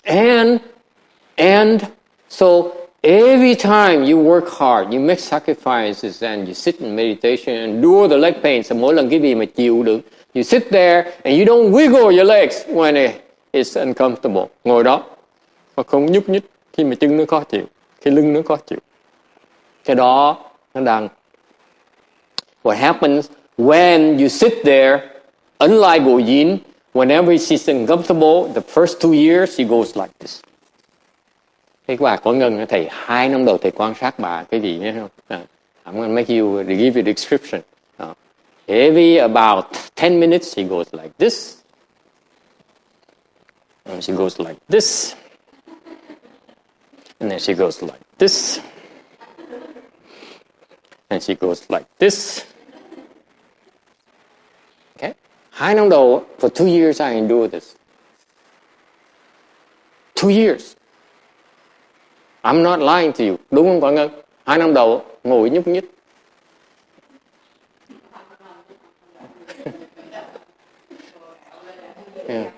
And so every time you work hard, you make sacrifices and you sit in meditation and endure the leg pain. So mỗi lần cái gì mà chịu được, you sit there and you don't wiggle your legs when it's uncomfortable. Ngồi đó, mà không nhúc nhích khi mà chân nó khó chịu, khi lưng nó khó chịu. Cái đó nó đang. What happens when you sit there, unlike Go Yin, whenever she's uncomfortable, the first 2 years, she goes like this. Cái bà có ngân, thầy 2 năm đầu thầy quan sát bà cái gì nhé không? I'm going to make you give you the description. Every about 10 minutes, she goes like this. And she goes like this. And then she goes like this. And she goes like this. Okay? 2 năm đầu, for 2 years I endure this. 2 years. I'm not lying to you. Đúng không Quảng Ngân? 2 năm đầu ngồi nhúc nhích. Yeah.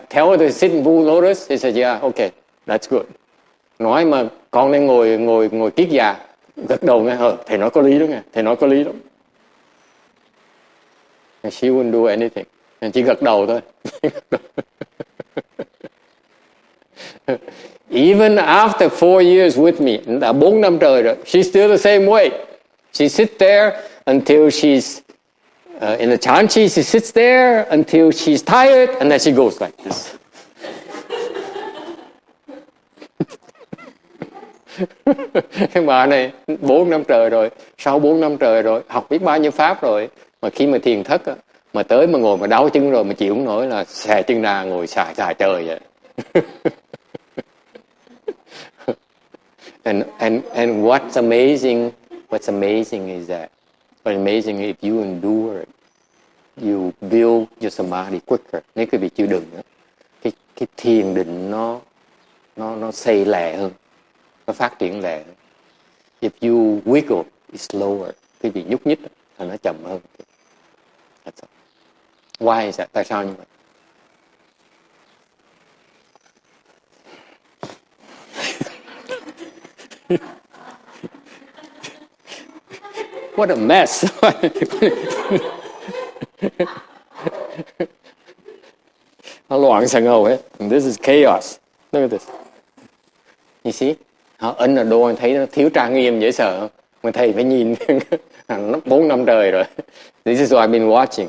Tell her to sit in full lotus. He said, yeah, okay, that's good. Nói mà con đang ngồi kiết già, gật đầu nghe, thầy nói có lý đó nghe, thầy nói có lý đó. And she wouldn't do anything. And chỉ gật đầu thôi. Even after 4 years with me, đã 4 năm trời rồi, she's still the same way. She sits there until she's in the chanchi. She sits there until she's tired, and then she goes like this. Cái bà này 4 năm trời rồi, sau 4 năm trời rồi, học biết bao nhiêu pháp rồi, mà khi mà thiền thất á, mà tới mà ngồi mà đau chân rồi mà chịu không nổi là xè chân ra ngồi xài trời vậy. And what's amazing is that if you endure it, you build your samadhi quicker. Nếu quý vị chịu đựng đó, cái thiền định nó xây lẹ hơn, nó phát triển lẹ hơn. If you wiggle, it's slower. Quý vị nhúc nhích là nó chậm hơn. That's all. Why is that? Tại sao như vậy? What a mess. Nó loạn sang hầu hết. This is chaos. Look at this. You see? Họ ấn ở đô thấy nó thiếu trang nghiêm dễ sợ không? Mà thầy phải nhìn nó 4 năm trời rồi. This is what I've been watching.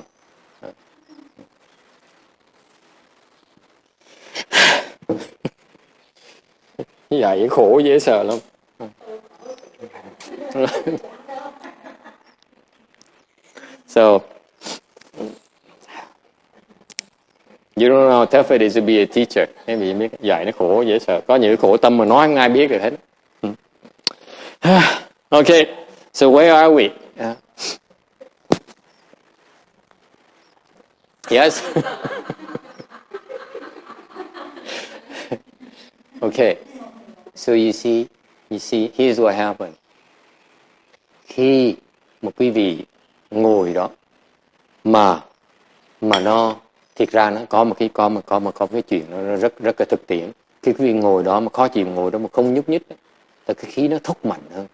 Vậy khổ dễ sợ lắm. So, you don't know how tough it is to be a teacher. Em bị biết dạy nó khổ dễ sợ. Có những khổ tâm mà nói không ai biết được hết. Okay, so where are we? Yes. Okay. So you see, here's what happened. Khi một quý vị ngồi đó mà nó thiệt ra nó có một cái chuyện nó rất là thực tiễn. Khi quý vị ngồi đó mà khó chịu ngồi đó mà không nhúc nhích, thì cái khí nó thúc mạnh hơn.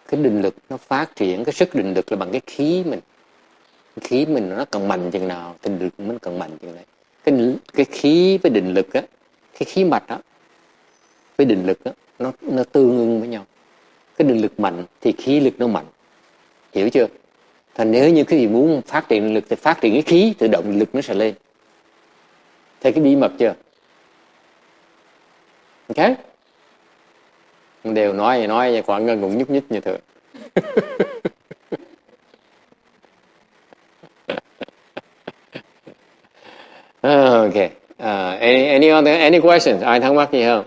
Cái định lực nó phát triển, cái sức định lực là bằng cái khí mình. Cái khí mình nó càng mạnh chừng nào, thì định lực mình càng mạnh chừng đấy. Cái khí với định lực á, cái khí mạch á với định lực á, nó tương ưng với nhau. Cái định lực mạnh thì khí lực nó mạnh. Hiểu chưa? Thành nếu như cái gì muốn phát triển định lực thì phát triển cái khí, tự động định lực nó sẽ lên. Thấy cái bí mật chưa? Ok? Đều nói khoảng ngân cũng nhúc nhích như thường. Okay. Any questions? Ai thắc mắc gì không?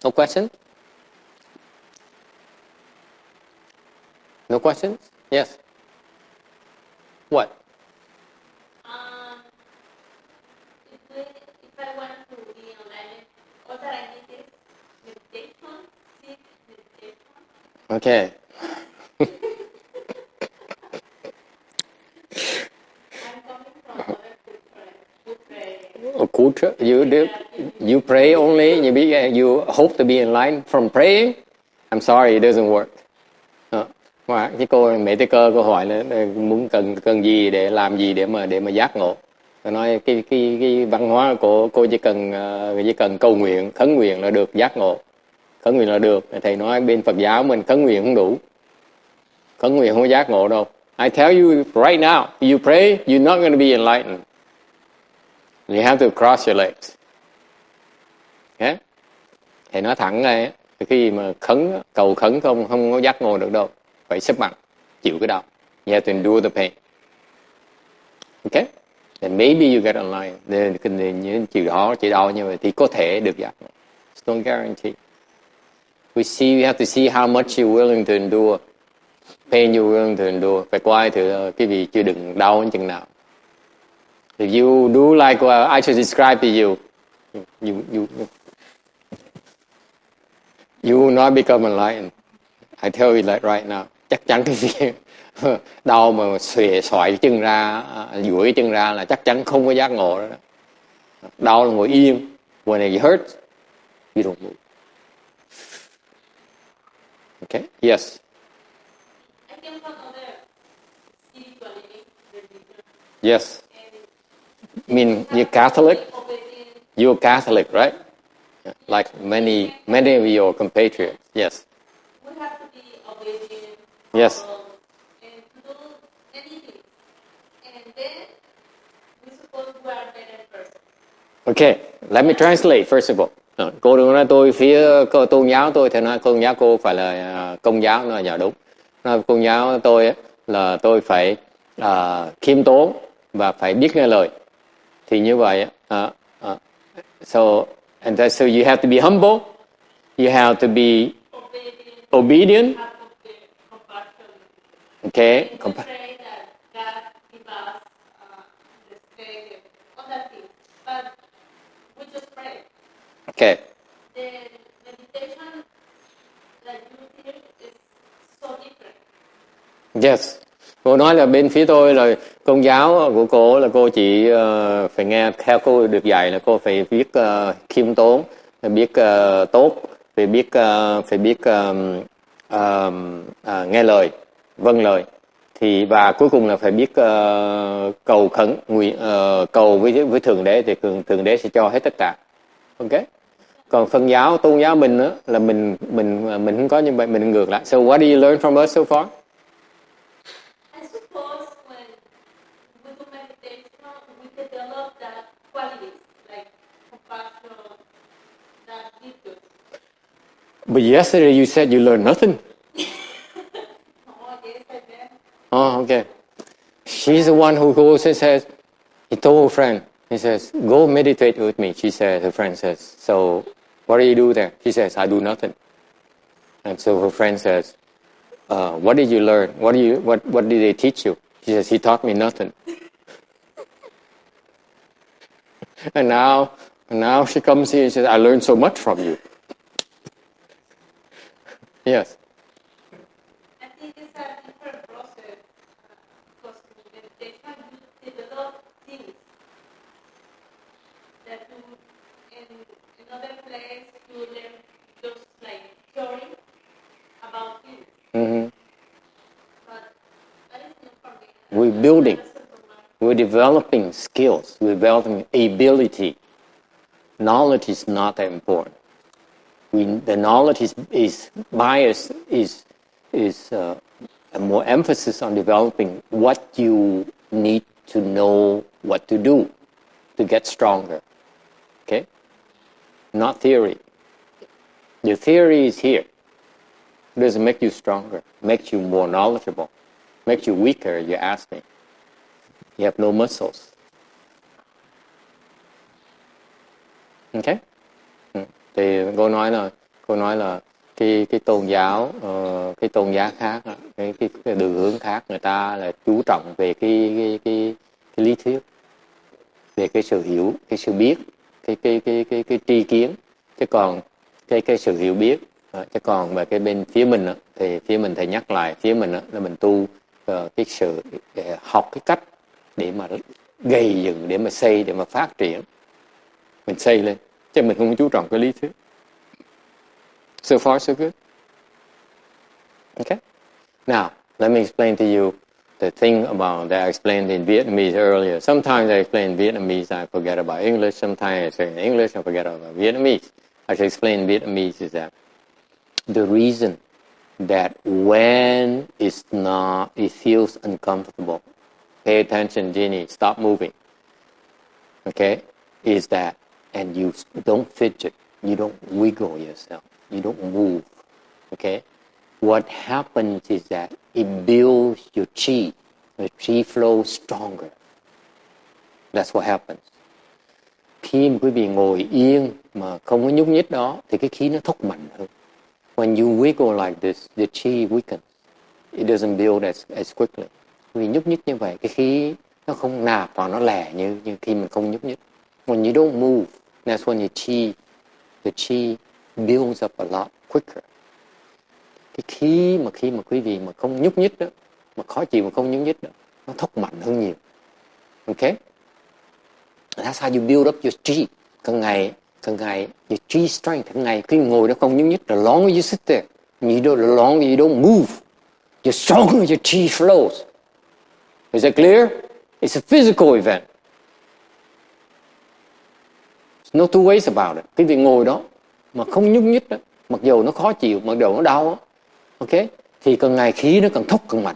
No question? No questions? Yes. What? If I want to be enlightened, all that I need is meditation, sit meditation. Okay. I'm coming from other culture. You pray only? You hope to be enlightened from praying? I'm sorry, it doesn't work. Cái cô mẹ Tê Cơ cô hỏi là muốn cần gì để làm gì để mà giác ngộ. Tôi nói cái văn hóa của cô chỉ cần cầu nguyện, khấn nguyện là được giác ngộ. Khấn nguyện là được. Thầy nói bên Phật giáo mình khấn nguyện không đủ. Khấn nguyện không có giác ngộ đâu. I tell you right now, you pray, you're not going to be enlightened. You have to cross your legs. Okay? Thầy nói thẳng này, khi mà cầu khấn không có giác ngộ được đâu. Phải xếp bằng, chịu cái đau. You have to endure the pain. Okay? Then maybe you get online. Nên chịu đau như vậy thì có thể được giác ngộ. It's no guarantee. We have to see how much you're willing to endure. Pain you're willing to endure. Phải coi thử cái gì chưa đựng đau đến chừng nào. If you do like what I just described to you, you will not become enlightened. I tell you that right now. Chắc chắn cái gì đau mà xoài chân ra, duỗi cái chân ra là chắc chắn không có giác ngộ đó. Đau là ngồi yên. When it hurts, you don't move. Okay? Yes. I came from other spirituality, religion. Yes. And I mean, you're Catholic? obedient. You're Catholic, right? Yeah. Like many of your compatriots. Yes. We have to be obedient, Yes. humble, and to do many things. And then we suppose we are better person. Okay, let me translate first of all. Cô đừng nói tôi phía tôn giáo tôi thì nói tôn giáo cô phải là công giáo, nó là dạ đúng. Nói tôn giáo tôi ấy, là tôi phải khiêm tốn và phải biết nghe lời. Thì như vậy so you have to be humble, you have to be obedient. Have compassion. Okay, And we pray that God give us the strength and other things. But we just pray. okay. The meditation that you teach is so different. Yes. Cô nói là bên phía tôi là công giáo của cô là cô chỉ phải nghe theo cô được dạy là cô phải biết khiêm tốn, phải biết tốt, phải biết nghe lời, vâng lời. Thì và cuối cùng là phải biết cầu khẩn, cầu với thượng đế thì thượng đế sẽ cho hết tất cả. Ok. Còn phân giáo, tôn giáo mình á là mình không có như vậy, mình ngược lại. So what do you learn from us so far? I suppose when we do meditation, we develop that qualities like compassion, that virtues. But yesterday you said you learned nothing. Oh, yes, I did. Oh, okay. She's the one who goes and says, he told her friend, he says, go meditate with me. She said, her friend says, so what do you do there? She says, I do nothing. And so her friend says, what did you learn? What did they teach you? She says, he taught me nothing. And now she comes here and says, I learned so much from you. Yes. I think it's a different process because in meditation you develop things that you in another place you learn just like theory about things. Mm-hmm. But that is not for me. We're building. We're developing skills. We're developing ability. Knowledge is not that important. The knowledge is biased, is a more emphasis on developing what you need to know what to do to get stronger. Okay? Not theory. The theory is here. It doesn't make you stronger. It makes you more knowledgeable. It makes you weaker, you ask me. You have no muscles. Okay? Thì cô nói là cái tôn giáo khác, cái đường hướng khác, người ta là chú trọng về cái lý thuyết, về cái sự hiểu, cái sự biết, cái tri kiến, chứ còn cái sự hiểu biết, chứ còn về cái bên phía mình á, thì phía mình thầy nhắc lại, phía mình á, là mình tu cái sự học cái cách để mà gây dựng, để mà xây, để mà phát triển, mình xây lên, chứ mình không chú trọng cái lý thuyết. So far, so good. Okay. Now, let me explain to you the thing about that I explained in Vietnamese earlier. Sometimes I explain Vietnamese, I forget about English. Sometimes I say in English, I forget about Vietnamese. I should explain Vietnamese is that the reason that when it feels uncomfortable, pay attention, Jeannie, stop moving. Okay, is that, and you don't fidget, you don't wiggle yourself, you don't move. Okay, what happens is that it builds your chi. The chi flows stronger. That's what happens. Khi mà quý vị ngồi yên mà không có nhúc nhích đó, thì cái khí nó thúc mạnh hơn. When you wiggle like this, the chi weakens. It doesn't build as quickly. Vì nhúc nhích như vậy, cái khí nó không nạp vào, nó lẻ như khi mình không nhúc nhích. When you don't move, that's when the chi builds up a lot quicker. Cái khí mà khi mà quý vị mà không nhúc nhích đó, mà khó chịu mà không nhúc nhích đó, nó thúc mạnh hơn nhiều. Okay? That's how you build up your chi. Càng ngày, your chi strength, càng ngày khi ngồi đó không nhúc nhích, the longer you sit there, the longer you don't move, the stronger your chi flows. Is that clear? It's a physical event. There's no two ways about it. Cái việc ngồi đó mà không nhúc nhích đó, mặc dù nó khó chịu, mặc dù nó đau đó, ok, thì càng ngày khí nó càng thốc càng mạnh,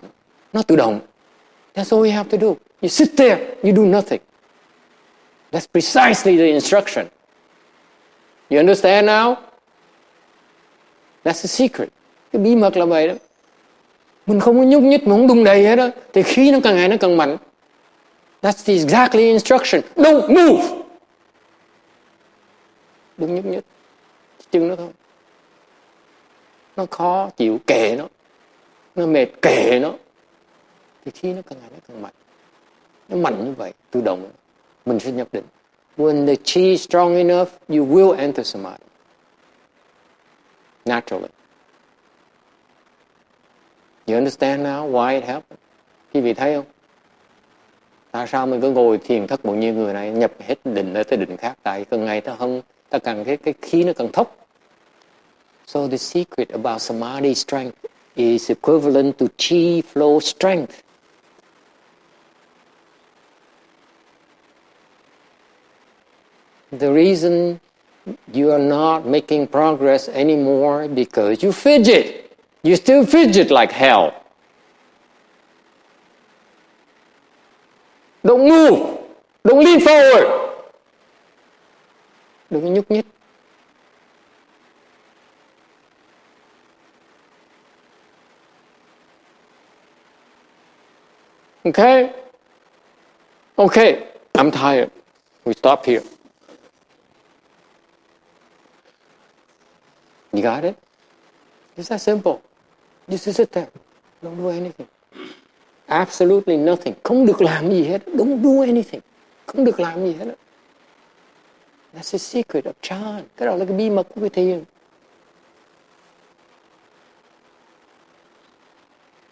nó tự động. That's all you have to do. You sit there, you do nothing. That's precisely the instruction. You understand now? That's the secret. Cái bí mật là vậy đó. Mình không có nhúc nhích, mình không đung đầy hết đó, thì khí nó càng ngày nó càng mạnh. That's the exactly instruction. Don't move. Đừng nhúc nhích. Chừng nó thôi. Nó khó chịu, kệ nó. Nó mệt, kệ nó. Thì khí nó càng ngày nó càng mạnh. Nó mạnh như vậy, tự động. Mình sẽ nhập định. When the chi is strong enough, you will enter samadhi. Naturally. You understand now why it happened? Quý vị thấy không? Tại sao mình cứ ngồi thiền thất bao nhiêu người này nhập hết định tới định khác? Tại càng ngày ta càng cái khí nó càng thốc. So the secret about samadhi strength is equivalent to chi flow strength. The reason you are not making progress anymore because you fidget. You still fidget like hell. Don't move. Don't lean forward. Đừng nhúc nhích. Okay? Okay. I'm tired. We stop here. You got it? It's that simple. Just sit there. Don't do anything. Absolutely nothing. Không được làm gì hết. Don't do anything. Không được làm gì hết. That's the secret of Chan. Cái đó là cái bí mật của cái thiền.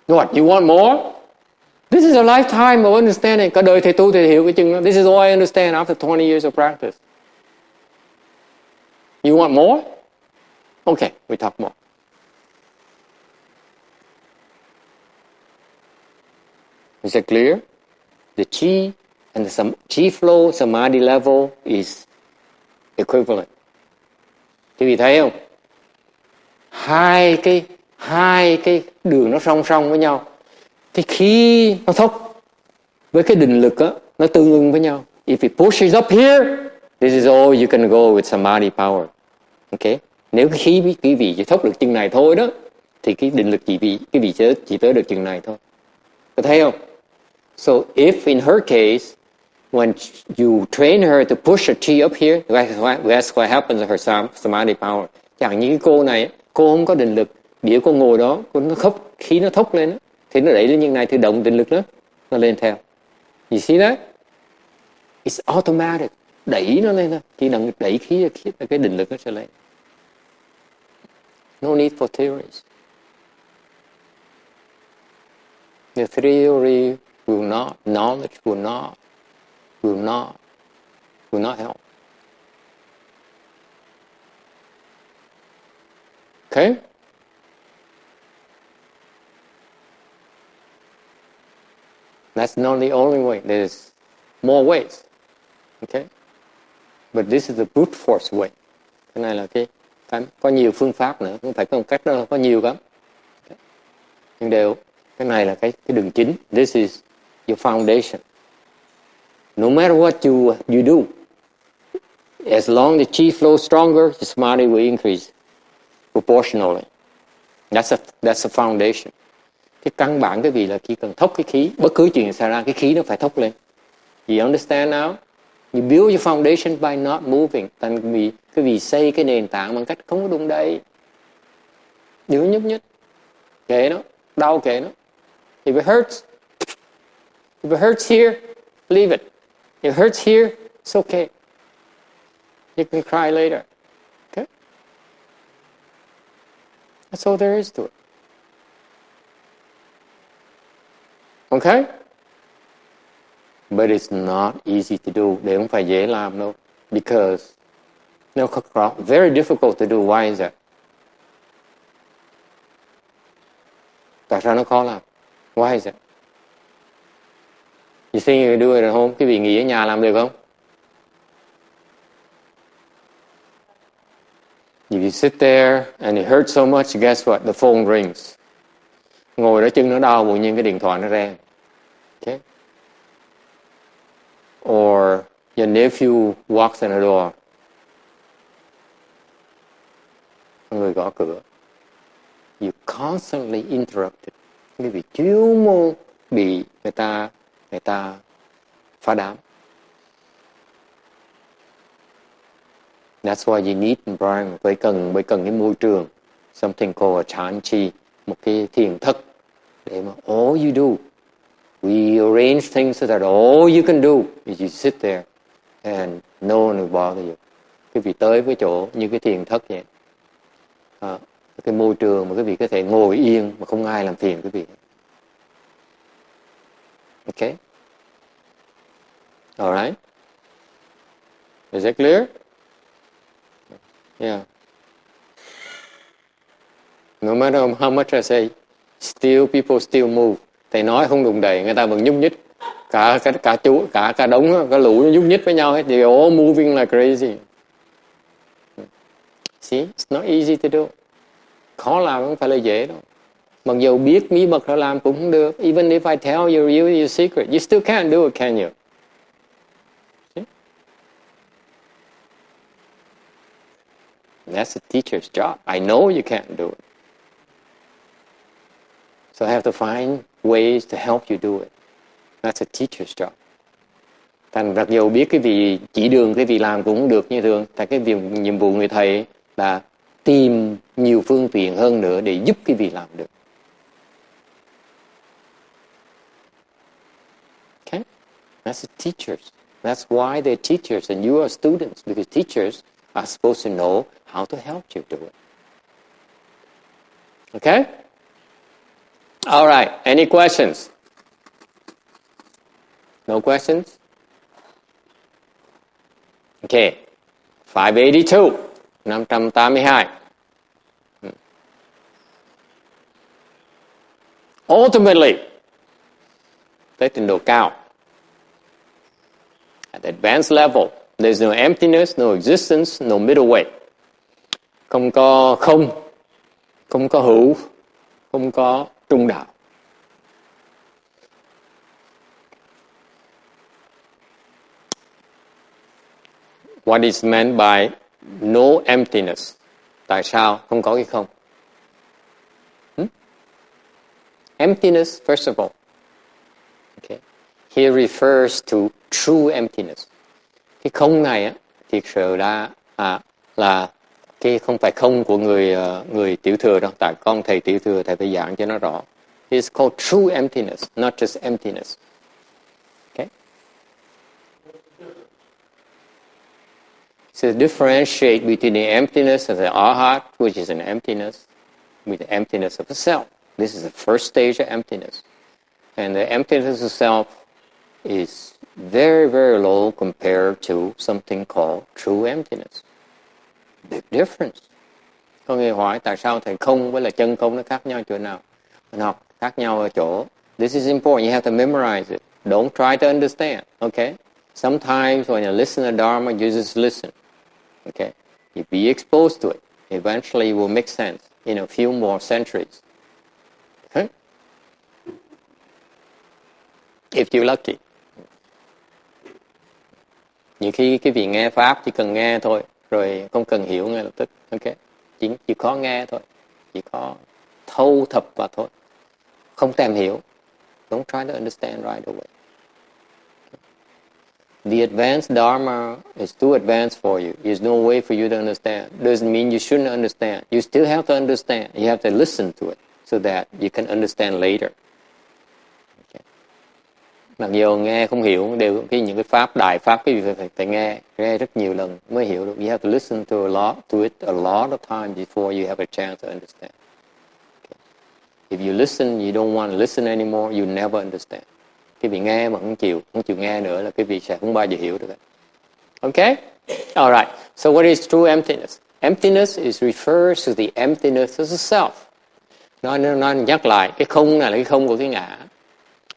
What? You want more? This is a lifetime of understanding. Cả đời thầy tu thầy hiểu cái chừng đó. This is all I understand after 20 years of practice. You want more? Okay, we talk more. Is it clear? The chi and the chi flow samadhi level is equivalent. Quý vị thấy không? Hai cái đường nó song song với nhau. Cái khí nó thốc với cái định lực á, nó tương ưng với nhau. If it pushes up here, this is all you can go with samadhi power. Okay? Nếu cái khí quý vị chỉ thốc được chừng này thôi đó, thì cái định lực quý vị chỉ tới được chừng này thôi. Có thấy không? So if in her case, when you train her to push her chi up here, that's what happens to her samadhi power. Chẳng như cái cô này, cô không có định lực, biểu cô ngồi đó, cô nó khóc, khí nó thốc lên đó, thì nó đẩy lên như này, thì động định lực đó, nó lên theo. You see that? It's automatic. Đẩy nó lên thôi. Chỉ đẩy khí là cái định lực nó sẽ lên. No need for theories. The theory will not, knowledge will not help. Okay? That's not the only way. There's more ways. Okay? But this is the brute force way. Cái này là cái có nhiều phương pháp nữa, không phải có một cách đâu, có nhiều lắm. Okay. Nhưng cái này là cái đường chính. This is your foundation. No matter what you do, as long as the chi flows stronger, the samadhi will increase proportionally. That's a foundation. Cái căn bản cái vị là chỉ cần thốc cái khí, bất cứ chuyện xảy ra cái khí nó phải thốc lên. You understand now? You build your foundation by not moving. Thành vì cái vị xây cái nền tảng bằng cách không có đụng đậy. Đừng nhúc nhích. Kệ nó, đau kệ nó. If it hurts here, leave it. If it hurts here, it's okay. You can cry later. Okay? That's all there is to it. Okay? But it's not easy to do. Để không phải dễ làm đâu. Because no, very difficult to do. Why is that? Tại sao nó khó làm? Why is that? You think you can do it at home? Quý vị nghĩ ở nhà làm được không? If you sit there and it hurts so much, guess what? The phone rings. Ngồi đó chân nó đau, bỗng nhiên cái điện thoại nó reng. Okay? Or your nephew walks in the door. Người gõ cửa. You constantly interrupted. Quý vị chuyên môn bị người ta phá đám. That's why you need environment. Bởi cần cái môi trường, something called a chan chi, một cái thiền thất, để mà all you do, we arrange things so that all you can do is you sit there and no one will bother you. Quý vị tới với chỗ như cái thiền thất vậy, cái môi trường mà quý vị có thể ngồi yên mà không ai làm phiền quý vị. Okay? All right? Is that clear? Yeah. No matter how much I say, still people still move. Thầy nói không đụng đẩy, người ta vẫn nhúc nhích. Cả đống, cả lũ nhúc nhích với nhau hết. They're all moving like crazy. See, it's not easy to do. Khó làm không phải là dễ đâu. Mặc dù biết bí mật ra làm cũng không được. Even if I tell you your secret, you still can't do it, can you? That's a teacher's job. I know you can't do it. So I have to find ways to help you do it. That's a teacher's job. Thành mặc dù biết cái vị chỉ đường, cái vị làm cũng không được như thường. Tại cái việc nhiệm vụ người thầy là tìm nhiều phương tiện hơn nữa để giúp cái vị làm được. Okay? That's the teachers. That's why they're teachers and you are students, because teachers are supposed to know how to help you do it. Okay? All right. Any questions? No questions? Okay. 582. 582. Ultimately, tới trình độ cao. At the advanced level, there's no emptiness, no existence, no middle way. Không có không, không có hữu, không có trung đạo. What is meant by no emptiness? Tại sao không có cái không? Emptiness, first of all. Okay. Here refers to true emptiness. Cái không này á, thiệt sự là cái không phải không của người tiểu thừa đâu. Tại con thầy tiểu thừa, thầy phải giảng cho nó rõ. It's called true emptiness, not just emptiness. Okay. So differentiate between the emptiness of the arhat, which is an emptiness, with the emptiness of the self. This is the first stage of emptiness. And the emptiness of self is very, very low compared to something called true emptiness. Big difference. Có người hỏi tại sao thầy không với là chân không nó khác nhau chỗ nào? Mình học khác nhau ở chỗ. This is important. You have to memorize it. Don't try to understand. Okay? Sometimes when you listen to Dharma, you just listen. Okay? You be exposed to it. Eventually it will make sense in a few more centuries. Okay? If you're lucky. Nhiều khi cái vị nghe Pháp chỉ cần nghe thôi, rồi không cần hiểu ngay lập tức. Okay? Chỉ có nghe thôi. Chỉ có thâu thập vào thôi. Không tìm hiểu. Don't try to understand right away. The advanced Dharma is too advanced for you. There's no way for you to understand. Doesn't mean you shouldn't understand. You still have to understand. You have to listen to it so that you can understand later. Okay. Mặc dù nghe không hiểu đều những cái pháp đại pháp cái gì phải nghe rất nhiều lần mới hiểu được. You have to listen to it a lot of times before you have a chance to understand. Okay. If you listen, you don't want to listen anymore, you never understand. Cái vị nghe mà không chịu nghe nữa là cái vị sẽ không bao giờ hiểu được. Okay? All right. So what is true emptiness? Emptiness is refers to the emptiness of the self. Nó nhắc lại cái không này là cái không của cái ngã.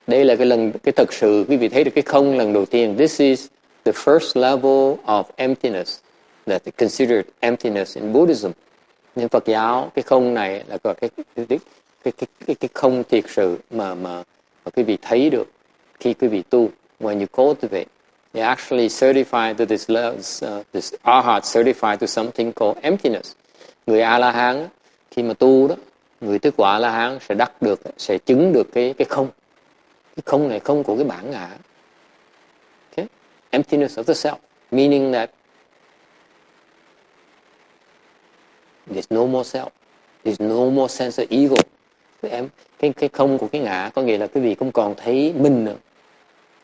Đây là cái thực sự quý vị thấy được cái không lần đầu tiên. This is the first level of emptiness that is considered emptiness in Buddhism. Nhưng Phật giáo cái không này là gọi cái không thiệt sự mà quý vị thấy được khi quý vị tu. When you cultivate, you actually certify to this arhat certified to something called emptiness. Người A La Hán khi mà tu đó, người tứ quả A La Hán sẽ đắc được, sẽ chứng được cái không. Cái không này không của cái bản ngã. Okay? Emptiness of the self, meaning that there's no more self, there's no more sense of ego. Cái không của cái ngã có nghĩa là quý vị không còn thấy mình nữa.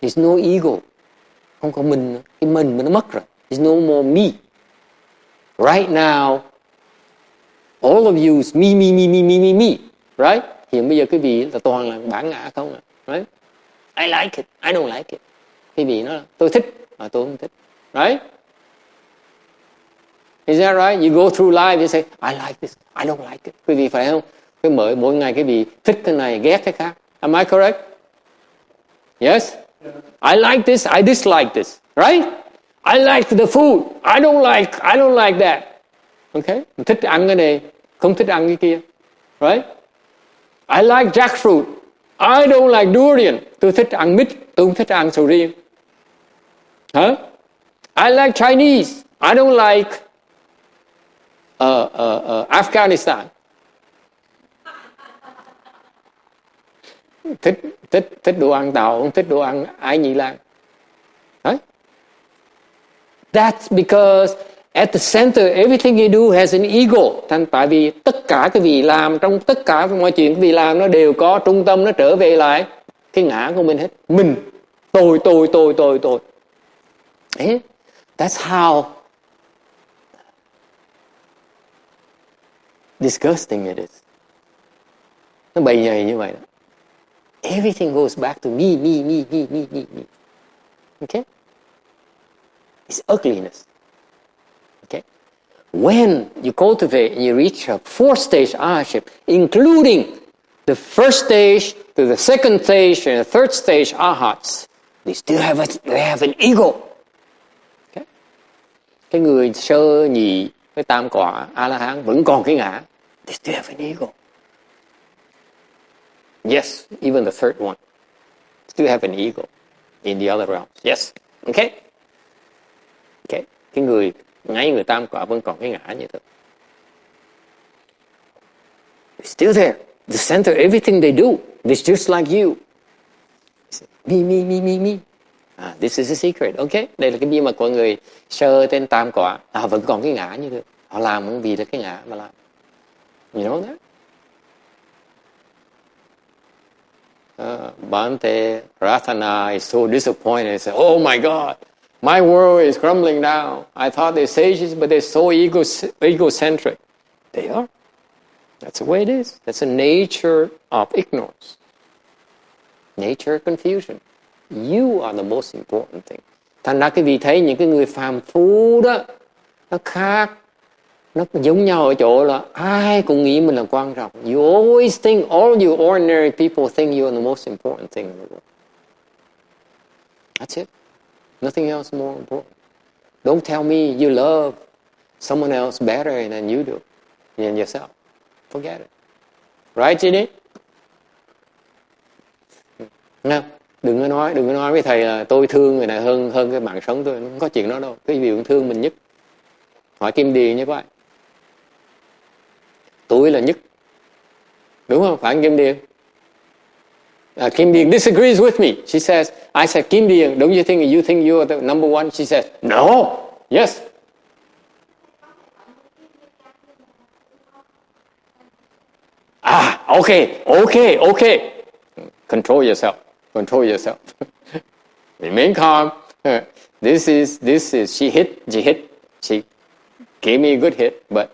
There's no ego, không có mình nữa. Cái mình nó mất rồi. There's no more me. Right now, all of you is me, right? Hiện bây giờ quý vị là toàn là bản ngã không à, right? I like it, I don't like it. Quý vị nói tôi thích, mà tôi không thích, right? Is that right? You go through life, you say, I like this, I don't like it. Quý vị phải không? Cái mỗi ngày quý vị thích cái này, ghét cái khác. Am I correct? Yes? I like this, I dislike this, right? I like the food, I don't like that. Okay? Mình thích ăn cái này, không thích ăn cái kia. Right? I like jackfruit, I don't like durian. Tôi thích ăn mít, tôi không thích ăn sầu riêng. Huh? I like Chinese, I don't like Afghanistan. Thích đồ ăn Tàu, không thích đồ ăn Ái Nhĩ Lan. Right? That's because at the center, everything you do has an ego. Tại vì tất cả cái vị làm, trong tất cả mọi chuyện cái vị làm nó đều có trung tâm, nó trở về lại cái ngã của mình hết. Mình, tôi. That's how disgusting it is. Nó bầy nhầy như vậy đó. Everything goes back to me. Okay? It's ugliness. Okay? When you cultivate and you reach a fourth stage arhatship, including the first stage to the second stage and the third stage arhats, they still have an ego. Okay? Cái người sơ nhị, cái tam quả A-la-hán vẫn còn cái ngã. They still have an ego. Yes, even the third one still have an ego in the other realms. Yes, okay. Cái người ngay người tam quả vẫn còn cái ngã như thế. It's still there. The center, everything they do, it's just like you. Me. This is the secret. Okay, đây là cái bí mật của người sơ trên tam quả. Vẫn còn cái ngã như thế. Họ làm cũng vì là cái ngã mà làm. You know that? Bhante Ratana is so disappointed. He said, oh my God, my world is crumbling down. I thought they're sages, but they're so egocentric. They are. That's the way it is. That's the nature of ignorance. Nature of confusion. You are the most important thing. Thành ra cái vị thấy những cái người phàm phu đó, nó khác. Nó giống nhau ở chỗ là ai cũng nghĩ mình là quan trọng. You always think, all you ordinary people think you are the most important thing in the world. That's it. Nothing else more important. Don't tell me you love someone else better than you do, than yourself. Forget it. Right, Ginny? Đừng có nói với thầy là tôi thương người này hơn cái mạng sống tôi. Không có chuyện đó đâu. Cái điều thương mình nhất. Hỏi Kim Điền như vậy. Tôi là nhất. Đúng không? Phải Kim Điền? Kim Điền disagrees with me. She says, I said, Kim Điền, don't you think you are the number one? She says, no. Yes. Okay. Control yourself. Remain calm. This is, she hit. She gave me a good hit, but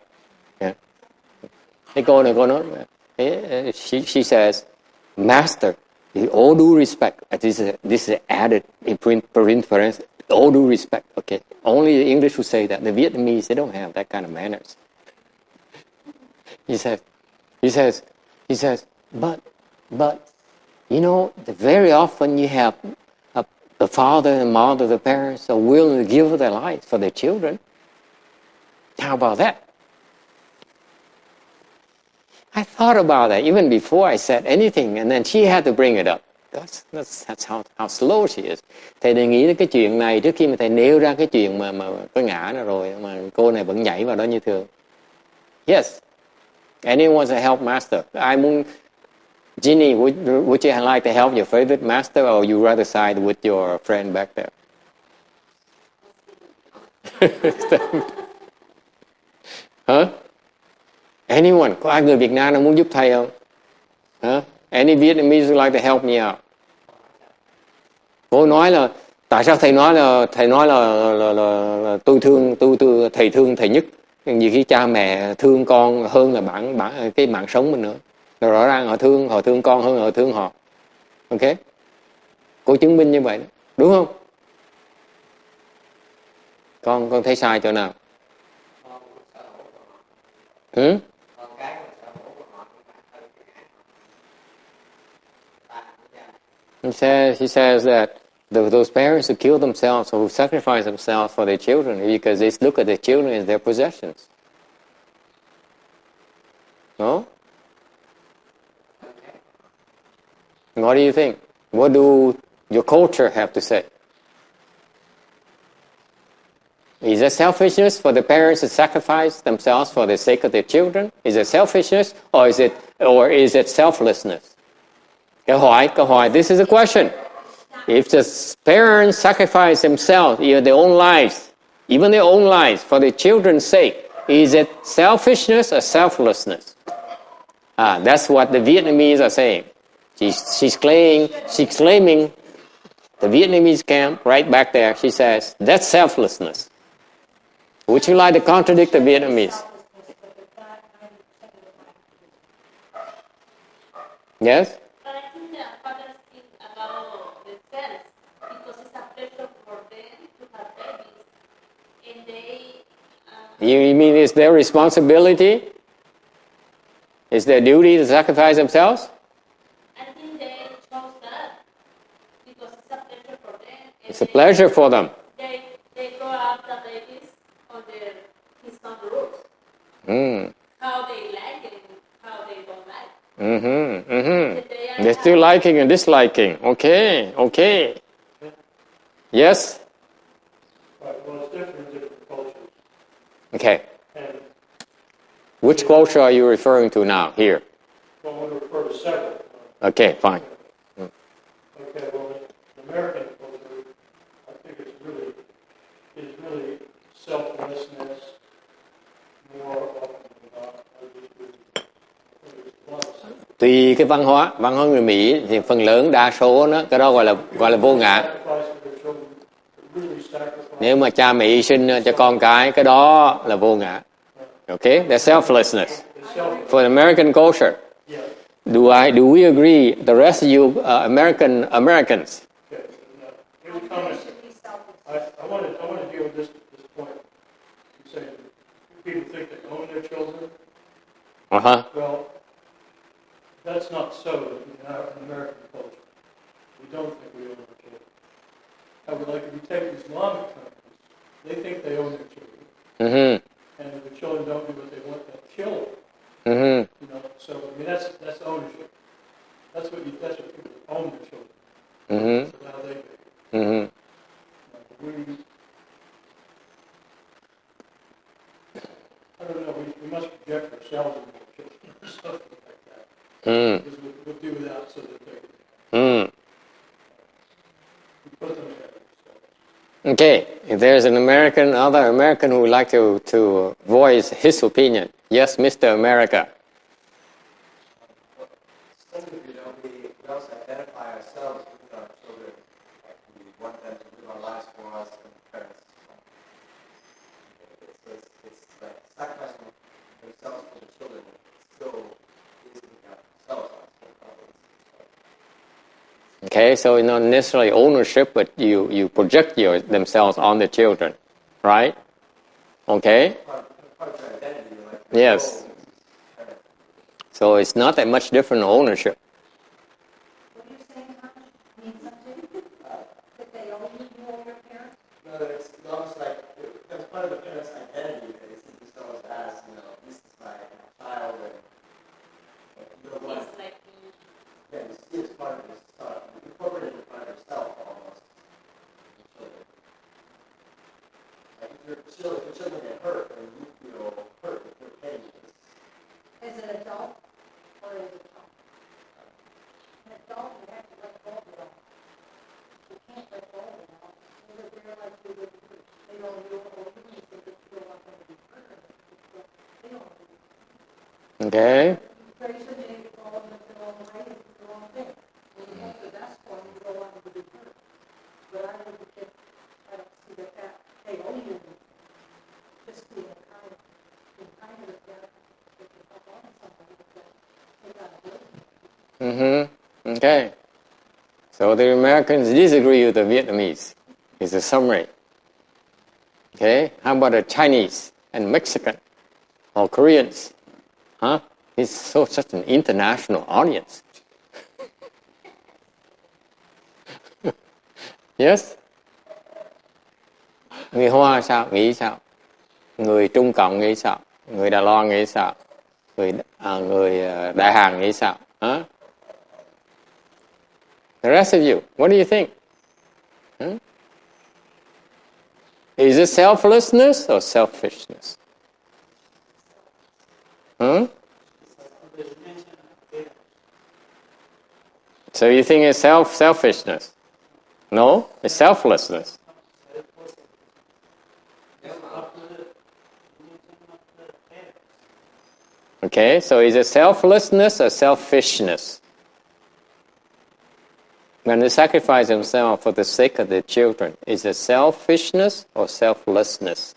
cái cô nói, she says, Master, with all due respect, this is added in parentheses, all due respect, okay? Only the English would say that. The Vietnamese, they don't have that kind of manners. He says, but You know, very often you have the father and mother, the parents are willing to give their lives for their children. How about that? I thought about that even before I said anything, and then she had to bring it up. That's how slow she is. Thầy đề nghị cái chuyện này trước khi mà thầy nêu ra cái chuyện mà có ngã nó rồi mà cô này vẫn nhảy vào đó như thường. Yes, anyone wants to help master. Ai muốn Ginny, would you like to help your favorite master, or you rather side with your friend back there? Huh? Anyone? Có ai người Việt Nam nào muốn giúp thầy không? Huh? Any Vietnamese would like to help me out? Cô nói là tại sao thầy nói là tôi thương thầy thương thầy nhất. Nhiều khi cha mẹ thương con hơn là cái mạng sống mình nữa. Rồi rõ ràng họ thương con hơn họ thương họ. Ok? Cô chứng minh như vậy đó. Đúng không? Con thấy sai chỗ nào? He says that those parents who kill themselves or who sacrifice themselves for their children because they look at their children as their possessions. No? What do you think? What do your culture have to say? Is it selfishness for the parents to sacrifice themselves for the sake of their children? Is it selfishness or is it selflessness? Câu hỏi, this is a question. If the parents sacrifice themselves, even their own lives for their children's sake, is it selfishness or selflessness? That's what the Vietnamese are saying. She's claiming the Vietnamese camp right back there. She says that's selflessness. Would you like to contradict the Vietnamese? Yes? But I think that fathers think about themselves because it's a pleasure for them to have babies, and they. You mean it's their responsibility? It's their duty to sacrifice themselves? I think they chose that because it's a pleasure for them. It's a pleasure for them. They grow up the babies on his own rules. How they like it and how they don't like. They're still liking and disliking. Okay. Yes? Right, well, it's different in different cultures. Okay. And Which culture are you referring to now, here? well, we refer to several. Okay, fine. Okay, well, in American culture, I think it's really selflessness more often than not. Tùy cái văn hóa người Mỹ thì phần lớn đa số nó cái đó gọi là vô ngã. Nếu mà cha mẹ hy sinh cho con cái đó là vô ngã. Okay, that's selflessness. For the American culture, do we agree? The rest of you Americans. Okay, here's a comment. I want to deal with this point. You say people think they own their children. Well, that's not so in American culture. We don't think we own our children. However, like if you take Islamic countries, they think they own their children. And if the children don't do what they want, they'll kill them. You know, so I mean that's ownership. That's what people own their children. That's how they think. I don't know. We must project ourselves into our children or something like that. Because we'll do without so that they we put them there. Okay, if there's other American who would like to voice his opinion. Yes, Mr. America. We also identify ourselves with our children. We want them to live our lives for us and parents. It's like sacrificing themselves for the children still isn't themselves. Okay, so it's not necessarily ownership, but you project themselves on the children, right? Okay? Part of their identity. Yes. So it's not that much different ownership. When you part of his son. You incorporate it by yourself almost. Like if your children get hurt, then you feel hurt if you're petty. As an adult or as a child? An adult, you have to let go of it all. You can't let go of it all. You live their life, you live yours. They don't know what you mean, so they feel like they're going to be hurt. They don't know. Okay. Raise your name, go on the wrong way, it's the wrong thing. When you want the best one, you don't want them to be hurt. But I don't see that they owe you anything. Just being kind of that. Okay. So the Americans disagree with the Vietnamese. It's a summary. Okay. How about the Chinese and Mexican or Koreans? Huh? It's such an international audience. Yes. Người Hoa sao? Nghĩ sao? Người Trung Cộng nghĩ sao? Người Đài Loan nghĩ sao? Người Đại Hàn nghĩ sao? Huh? The rest of you, what do you think? Hmm? Is it selflessness or selfishness? Hmm? So you think it's selfishness? No, it's selflessness. Okay, so is it selflessness or selfishness? When they sacrifice themselves for the sake of their children, is it selfishness or selflessness?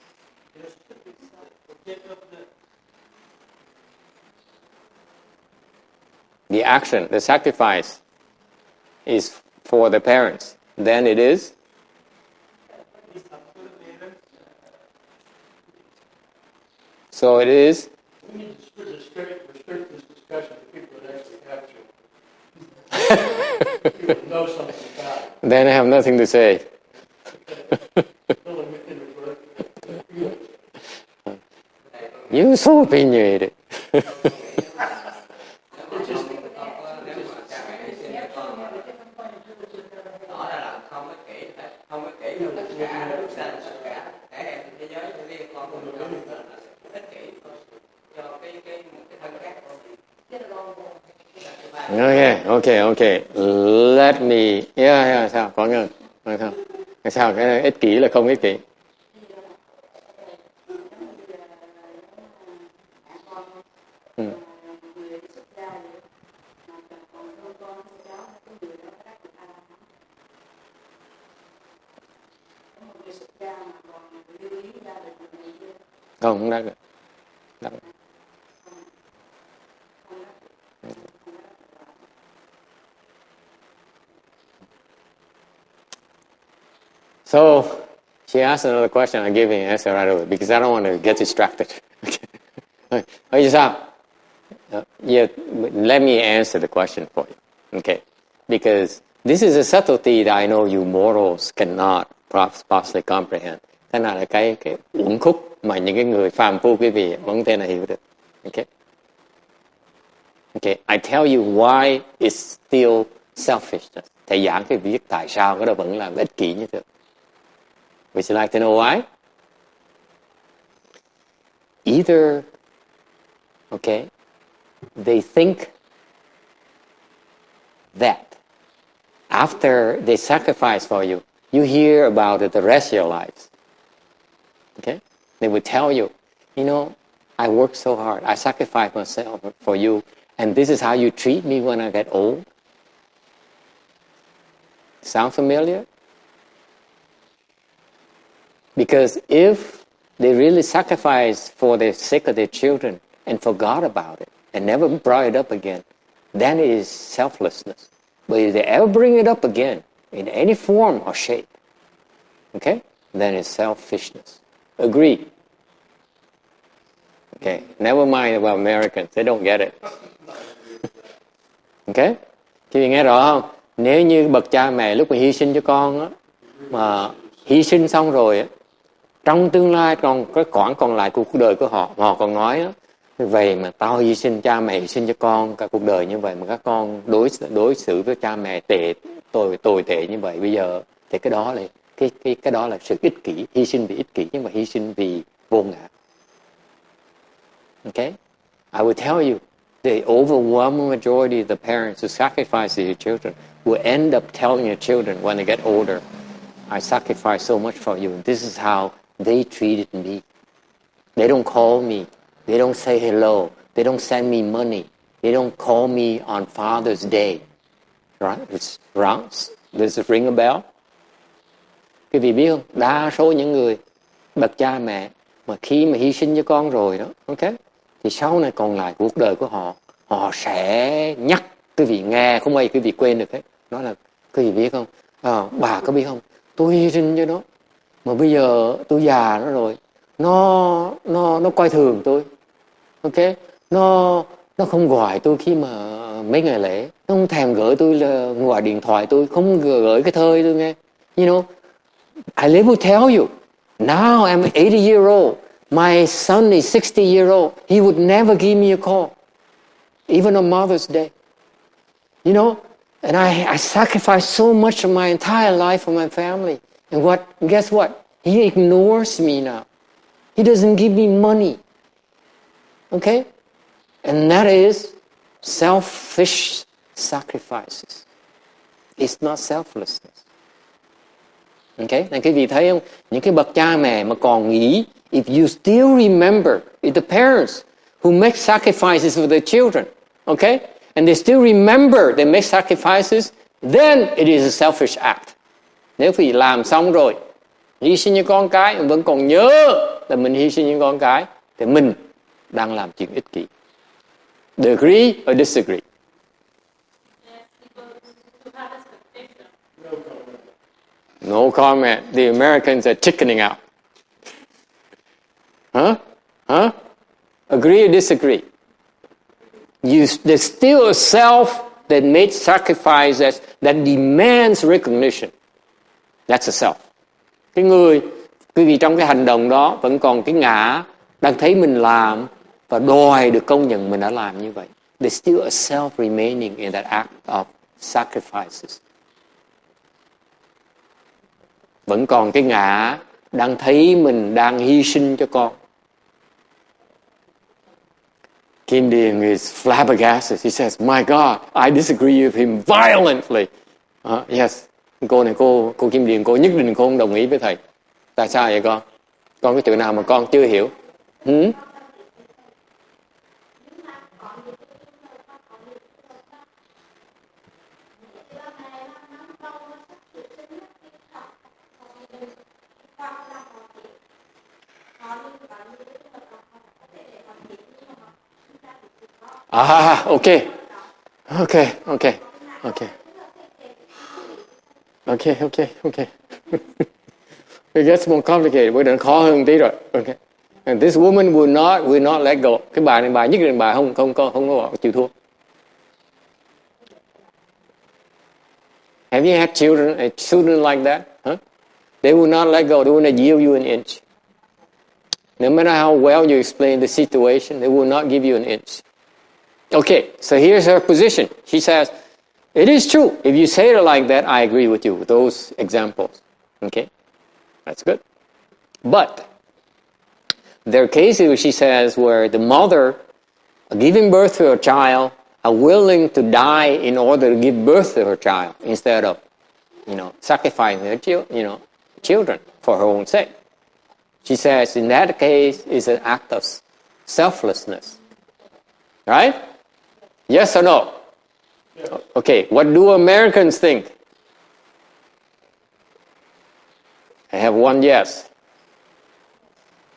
The action, the sacrifice is for the parents. Then it is? So it is? We need to restrict this discussion to people that actually have children. People that know something about it. Then I have nothing to say. You're so opinionated. Okay. Let me. Yeah, sao? Có nghe không? Sao cái này ích kỷ là không ích kỷ? Không đắc được. So she asked another question. I gave an answer right away because I don't want to get distracted. Okay, sao? Yeah, let me answer the question for you. Okay, because this is a subtlety that I know you mortals cannot possibly comprehend. Thế nào là cái uẩn khúc mà những cái người phàm phu quý vị vẫn thể là hiểu được. Okay, I tell you why it's still selfishness. Thầy giảng cái việc tại sao cái đó vẫn là ích kỷ như thế. Would you like to know why? Either, okay, they think that after they sacrifice for you, you hear about it the rest of your lives. Okay? They would tell you, you know, I worked so hard. I sacrificed myself for you. And this is how you treat me when I get old. Sound familiar? Because if they really sacrificed for the sake of their children and forgot about it and never brought it up again, then it is selflessness. But if they ever bring it up again in any form or shape, okay, then it's selfishness. Agree? Okay, never mind about Americans. They don't get it. Okay? Chị nghe rõ không? Nếu như bậc cha mẹ lúc mà hy sinh cho con á, mà hy sinh xong rồi á, trong tương lai còn cái khoảng còn lại của cuộc đời của họ, họ còn nói á, Vậy mà tao hy sinh, cha mẹ hy sinh cho con cả cuộc đời như vậy, mà các con đối xử với cha mẹ tồi tệ như vậy, bây giờ thì cái đó là cái đó là sự ích kỷ, hy sinh vì ích kỷ, nhưng mà hy sinh vì vô ngã. Okay, I will tell you, the overwhelming majority of the parents who sacrifice their children will end up telling your children when they get older, I sacrificed so much for you, and this is how they treated me. They don't call me. They don't say hello. They don't send me money. They don't call me on Father's Day. Right? Does it ring a bell? Quý vị biết không? Đa số những người bậc cha mẹ mà khi mà hy sinh cho con rồi đó, okay, thì sau này còn lại cuộc đời của họ sẽ nhắc quý vị nghe, không bao giờ quý vị quên được hết. Nói là quý vị biết không? Bà có biết không? Tôi hy sinh cho nó, mà bây giờ tôi già nó rồi, nó coi thường tôi. Ok, nó không gọi tôi khi mà mấy ngày lễ, nó không thèm gửi tôi là gọi điện thoại, tôi không gửi cái thơ tôi nghe. You know, I will tell you, now I'm 80 years old. My son is 60 years old. He would never give me a call, even on Mother's Day. You know, and I sacrificed so much of my entire life for my family. And guess what? He ignores me now. He doesn't give me money. Okay? And that is selfish sacrifices. It's not selflessness. Okay? Nên quý vị thấy không? Những cái bậc cha mẹ mà còn nghĩ, if you still remember, if the parents who make sacrifices for their children, okay? And they still remember they make sacrifices, then it is a selfish act. Nếu quý vị làm xong rồi, hy sinh cho con cái, mà vẫn còn nhớ là mình hy sinh cho con cái, thì mình đang làm chuyện ích kỷ. Do you agree or disagree? No comment. The Americans are chickening out. Huh? Agree or disagree? There's still a self that made sacrifices that demands recognition. That's a self. Cái người, quý vị trong cái hành động đó vẫn còn cái ngã đang thấy mình làm và đòi được công nhận mình đã làm như vậy. There's still a self remaining in that act of sacrifices. Vẫn còn cái ngã đang thấy mình đang hy sinh cho con. Kim Điền is flabbergasted. He says, my God, I disagree with him violently. Yes, cô này, cô Kim Điền, cô nhất định cô không đồng ý với thầy. Tại sao vậy con? Con có chữ nào mà con chưa hiểu? Okay. It gets more complicated. Bây giờ khó hơn tí rồi. Okay. And this woman will not let go. Cái bà này, nhất định bà không có chịu thua. Have you had children like that? Huh? They will not let go. They will not give you an inch. No matter how well you explain the situation, they will not give you an inch. Okay, so here's her position. She says, it is true. If you say it like that, I agree with you with those examples. Okay, that's good. But there are cases where she says where the mother giving birth to her child are willing to die in order to give birth to her child instead of, sacrificing her children for her own sake. She says in that case is an act of selflessness. Right? Yes or no? Yes. Okay, what do Americans think? I have one yes.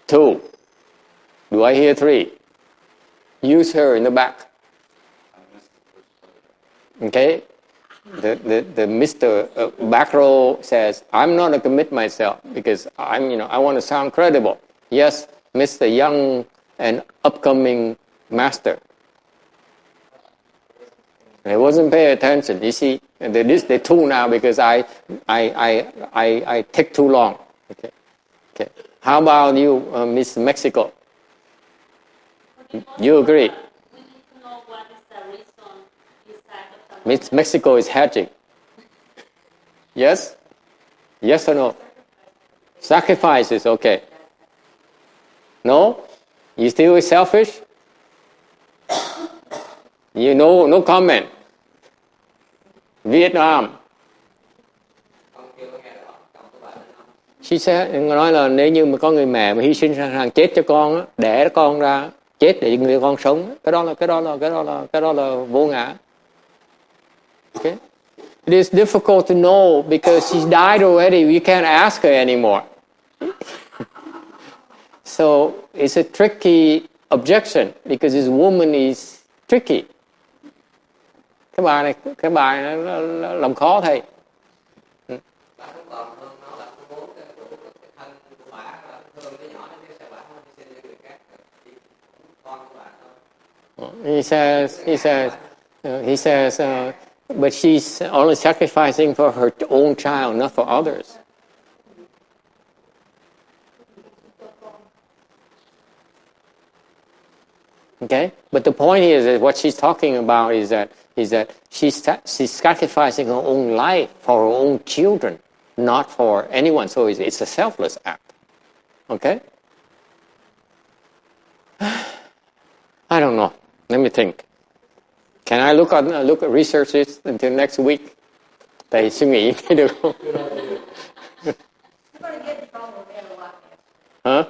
2. Do I hear 3? Use her in the back. Okay? The Mr. Back row says, I'm not going to commit myself because I want to sound credible. Yes, Mr. Young and upcoming master. They wasn't paying attention. You see, they tune now because I take too long. Okay. How about you, Miss Mexico? You agree? We need to know what is the reason inside of the Mexico is hedging. Yes? Yes or no? Sacrifices, okay. No? You still selfish? You know, no comment. Vietnam. She said, nói là nếu như mà có người mẹ mà hy sinh sẵn sàng chết cho con á, đẻ con ra, chết để người con sống, cái đó là vô ngã. Okay? It is difficult to know because she died already. We can't ask her anymore. So it's a tricky objection because this woman is tricky. Cái bài này nó làm khó thầy. He says, but she's only sacrificing for her own child, not for others. Okay, but the point here is that what she's talking about is that she's sacrificing her own life for her own children, not for anyone. So it's a selfless act. Okay. I don't know. Let me think. Can I look at research this until next week? Thầy suy nghĩ được không? Huh?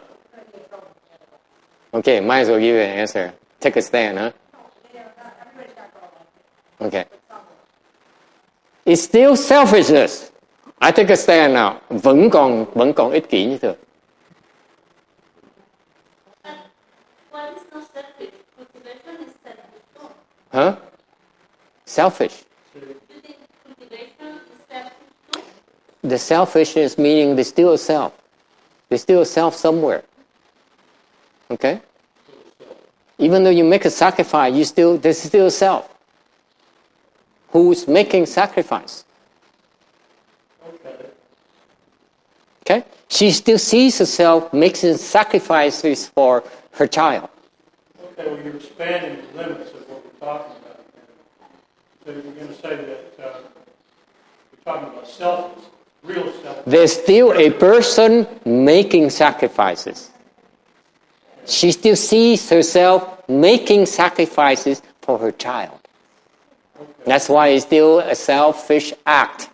Okay, might as well give you an answer. Take a stand, huh? Okay. It's still selfishness. I take a stand now. Vẫn còn ích kỷ như thường. What is not selfish? Cultivation is selfish. Huh? Selfish. You think cultivation is selfish too? The selfishness meaning there's still a self. There's still a self somewhere. Okay? Even though you make a sacrifice, there's still a self who's making sacrifice. Okay? She still sees herself making sacrifices for her child. Okay, well, you're expanding the limits of what we're talking about. So you're going to say that we're talking about selfless, real selfless. There's still a person making sacrifices. She still sees herself making sacrifices for her child. That's why it's still a selfish act.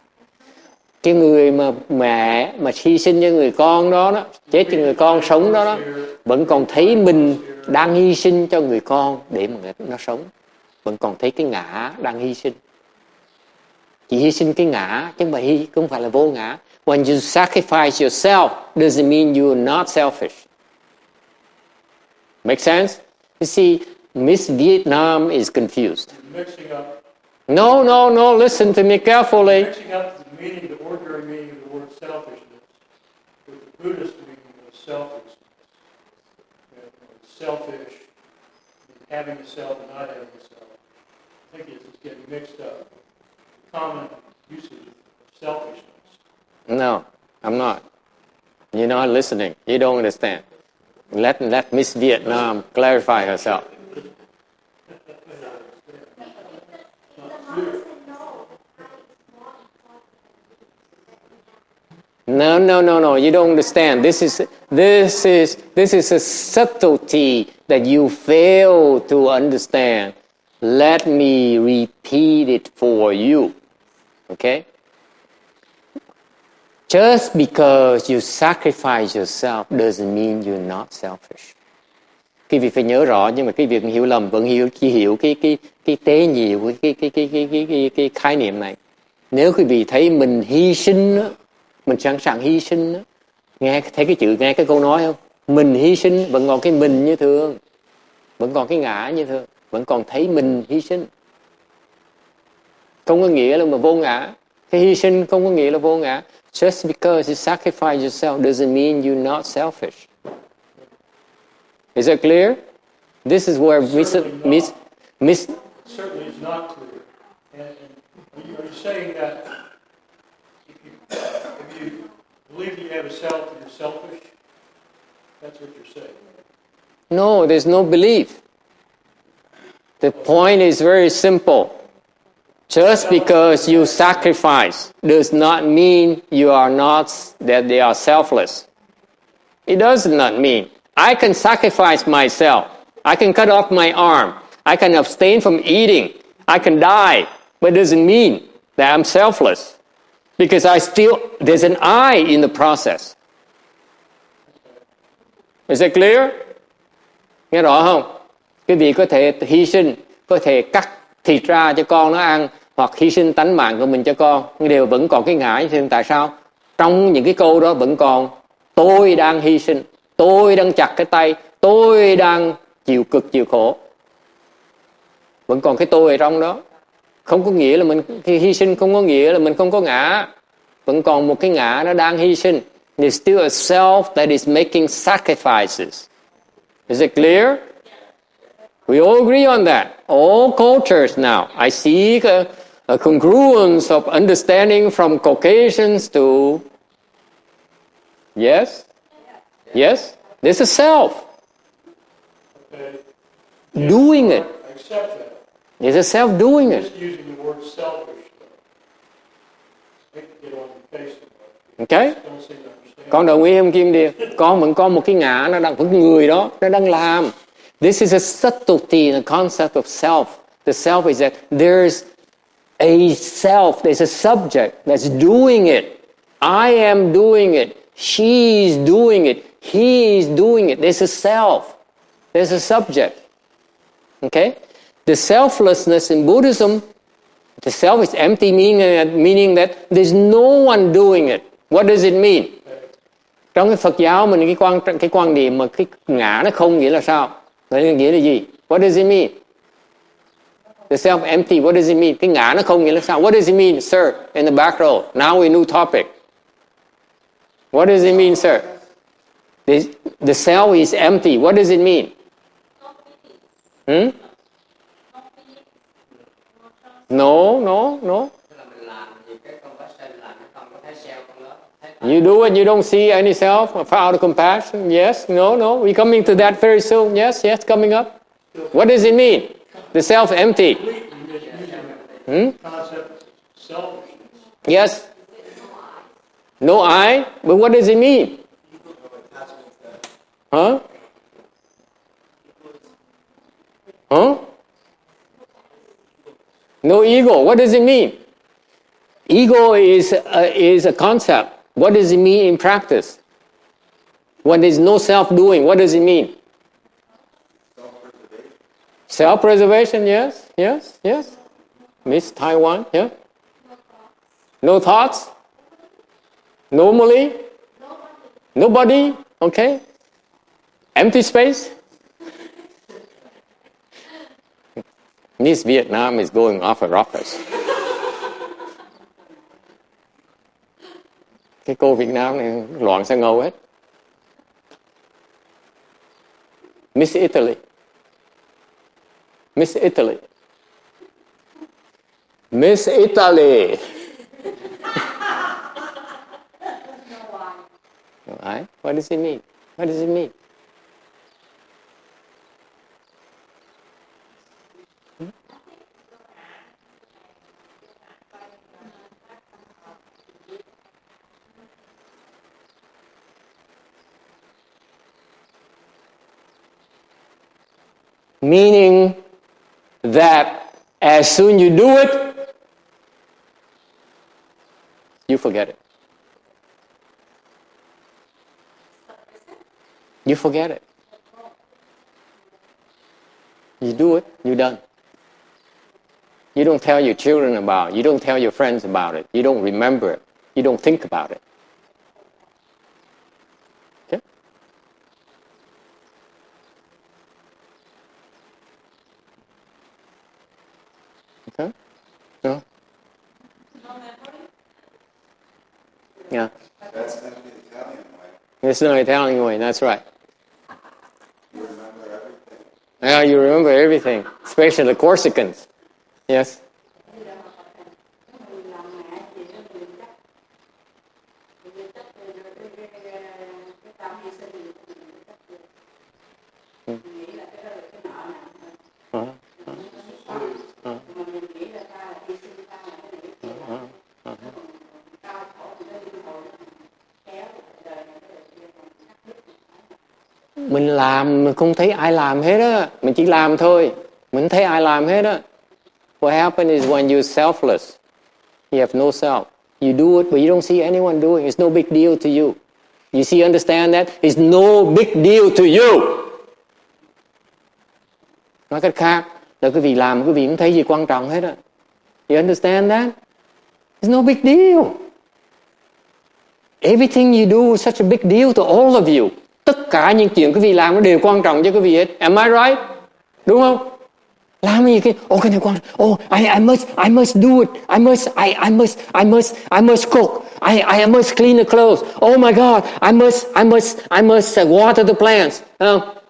Cái người mà mẹ mà hy sinh cho người con đó, chết cho người con sống đó, vẫn còn thấy mình đang hy sinh cho người con để mà nó sống. Vẫn còn thấy cái ngã đang hy sinh. Chỉ hy sinh cái ngã chứ mà không phải là vô ngã. When you sacrifice yourself doesn't mean you are not selfish. Make sense? You see, Miss Vietnam is confused. You're mixing up. No, listen to me carefully. You're mixing up the meaning, the ordinary meaning of the word selfishness with the Buddhist meaning of selfishness. Selfish, having a self and not having a self. I think it's getting mixed up. The common usage of selfishness. No, I'm not. You're not listening. You don't understand. Let Miss Vietnam clarify herself. No. You don't understand. This is a subtlety that you fail to understand. Let me repeat it for you. Okay? Just because you sacrifice yourself doesn't mean you're not selfish. Quý vị phải nhớ rõ, nhưng mà quý vị hiểu lầm, vẫn chỉ hiểu cái tế nhị cái khái niệm này. Nếu quý vị thấy mình hy sinh, mình sẵn sàng hy sinh, nghe thấy cái chữ, nghe cái câu nói không? Mình hy sinh, vẫn còn cái mình như thường, vẫn còn cái ngã như thường, vẫn còn thấy mình hy sinh. Không có nghĩa là mà vô ngã. Cái hy sinh không có nghĩa là vô ngã. Just because you sacrifice yourself doesn't mean you're not selfish. Is that clear? This is where Miss Certainly is not clear. And are you saying that if you believe you have a self and you're selfish? That's what you're saying. No, there's no belief. The point is very simple. Just because you sacrifice does not mean you are not, that they are selfless. It does not mean. I can sacrifice myself. I can cut off my arm. I can abstain from eating. I can die. But it doesn't mean that I'm selfless. Because there's an I in the process. Is it clear? Nghe rõ không? Quý vị có thể hy sinh, có thể cắt thịt ra cho con nó ăn, hoặc hy sinh tánh mạng của mình cho con, nhưng đều vẫn còn cái ngã. Tại sao? Trong những cái câu đó vẫn còn tôi đang hy sinh, tôi đang chặt cái tay, tôi đang chịu cực chịu khổ. Vẫn còn cái tôi ở trong đó. Không có nghĩa là mình hy sinh, không có nghĩa là mình không có ngã. Vẫn còn một cái ngã nó đang hy sinh. There's still a self that is making sacrifices. Is it clear? We all agree on that. All cultures now. I see a congruence of understanding from Caucasians to... Yes? Yes? There's a self. Okay. Doing it. I accept that. There's a self doing it. Just using the word selfish, though. Make it get on your face. Okay? Don't seem to understand. Con đồng ý không Kim Điệp? Con vẫn có một cái ngã, nó đang, cái người đó, nó đang làm. This is a subtlety in the concept of self. The self is that there's a self, there's a subject that's doing it. I am doing it. She is doing it. He is doing it. There's a self. There's a subject. Okay? The selflessness in Buddhism, the self is empty, meaning that there's no one doing it. What does it mean? Trong cái Phật giáo mình cái quan điểm mà cái ngã nó không nghĩa là sao? Nó nghĩa là gì? What does it mean? The self empty, what does it mean? Cái ngã nó không nghĩa là sao? What does it mean, sir? In the back row. Now we new topic. What does it mean, sir? The self is empty. What does it mean? Hmm? No. You do it, you don't see any self out of compassion. Yes, no. We're coming to that very soon. Yes, coming up. What does it mean? The self empty. Concept selfishness. Yes. No I, but what does it mean? Huh? No ego. What does it mean? Ego is a concept. What does it mean in practice? When there's no self-doing, what does it mean? Self-preservation, yes. Miss Taiwan, yeah? No thoughts? Normally? Nobody? Okay. Empty space? Miss Vietnam is going off a rockers. Cái cô Việt Nam này loạn sang ngầu hết. Miss Italy. Miss Italy. Miss Italy. No I? What does it mean? What does it mean? Meaning that as soon you do it, you forget it. You forget it. You do it, you're done. You don't tell your children about it. You don't tell your friends about it. You don't remember it. You don't think about it. Okay? Okay? No? No memory? Yeah. That's the Italian way. It's not Italian way, that's right. You remember everything. Yeah, you remember everything, especially the Corsicans. Yes? Mình làm mình không thấy ai làm hết á, mình chỉ làm thôi, mình không thấy ai làm hết á. What happens is when you're selfless, you have no self. You do it, but you don't see anyone doing. It's no big deal to you. You see, understand that? It's no big deal to you. Nói cách khác là quý vị làm quý vị không thấy gì quan trọng hết á. You understand that? It's no big deal. Everything you do is such a big deal to all of you. Tất cả những chuyện quý vị làm nó đều quan trọng cho quý vị hết. Am I right? Đúng không? Làm gì cái cái này quan trọng. I must do it. I must cook. I must clean the clothes. Oh my God, I must water the plants.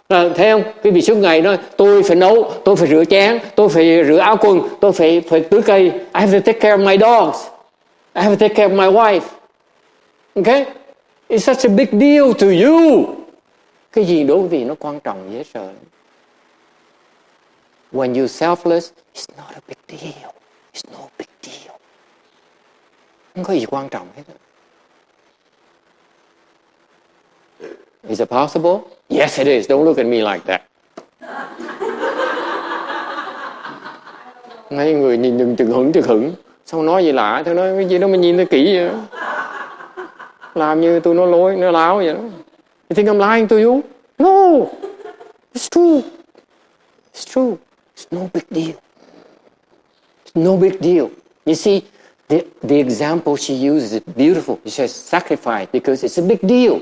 Thấy không? Quý vị suốt ngày nói tôi phải nấu, tôi phải rửa chén, tôi phải rửa áo quần, tôi phải tưới cây. I have to take care of my dogs. I have to take care of my wife. Okay? It's such a big deal to you. Cái gì đối với quý vị nó quan trọng dễ sợ. When you're selfless, it's not a big deal. It's no big deal. Không có gì quan trọng hết. Is it possible? Yes, it is. Don't look at me like that. Mấy người nhìn chừng hững. Sao nói gì lạ? Tôi nói cái gì đó mình nhìn tôi kỹ vậy. Làm như tôi nói lối, nói láo vậy đó. You think I'm lying to you? No. It's true. It's true. It's no big deal. It's no big deal. You see, the example she uses is beautiful. She says sacrifice because it's a big deal.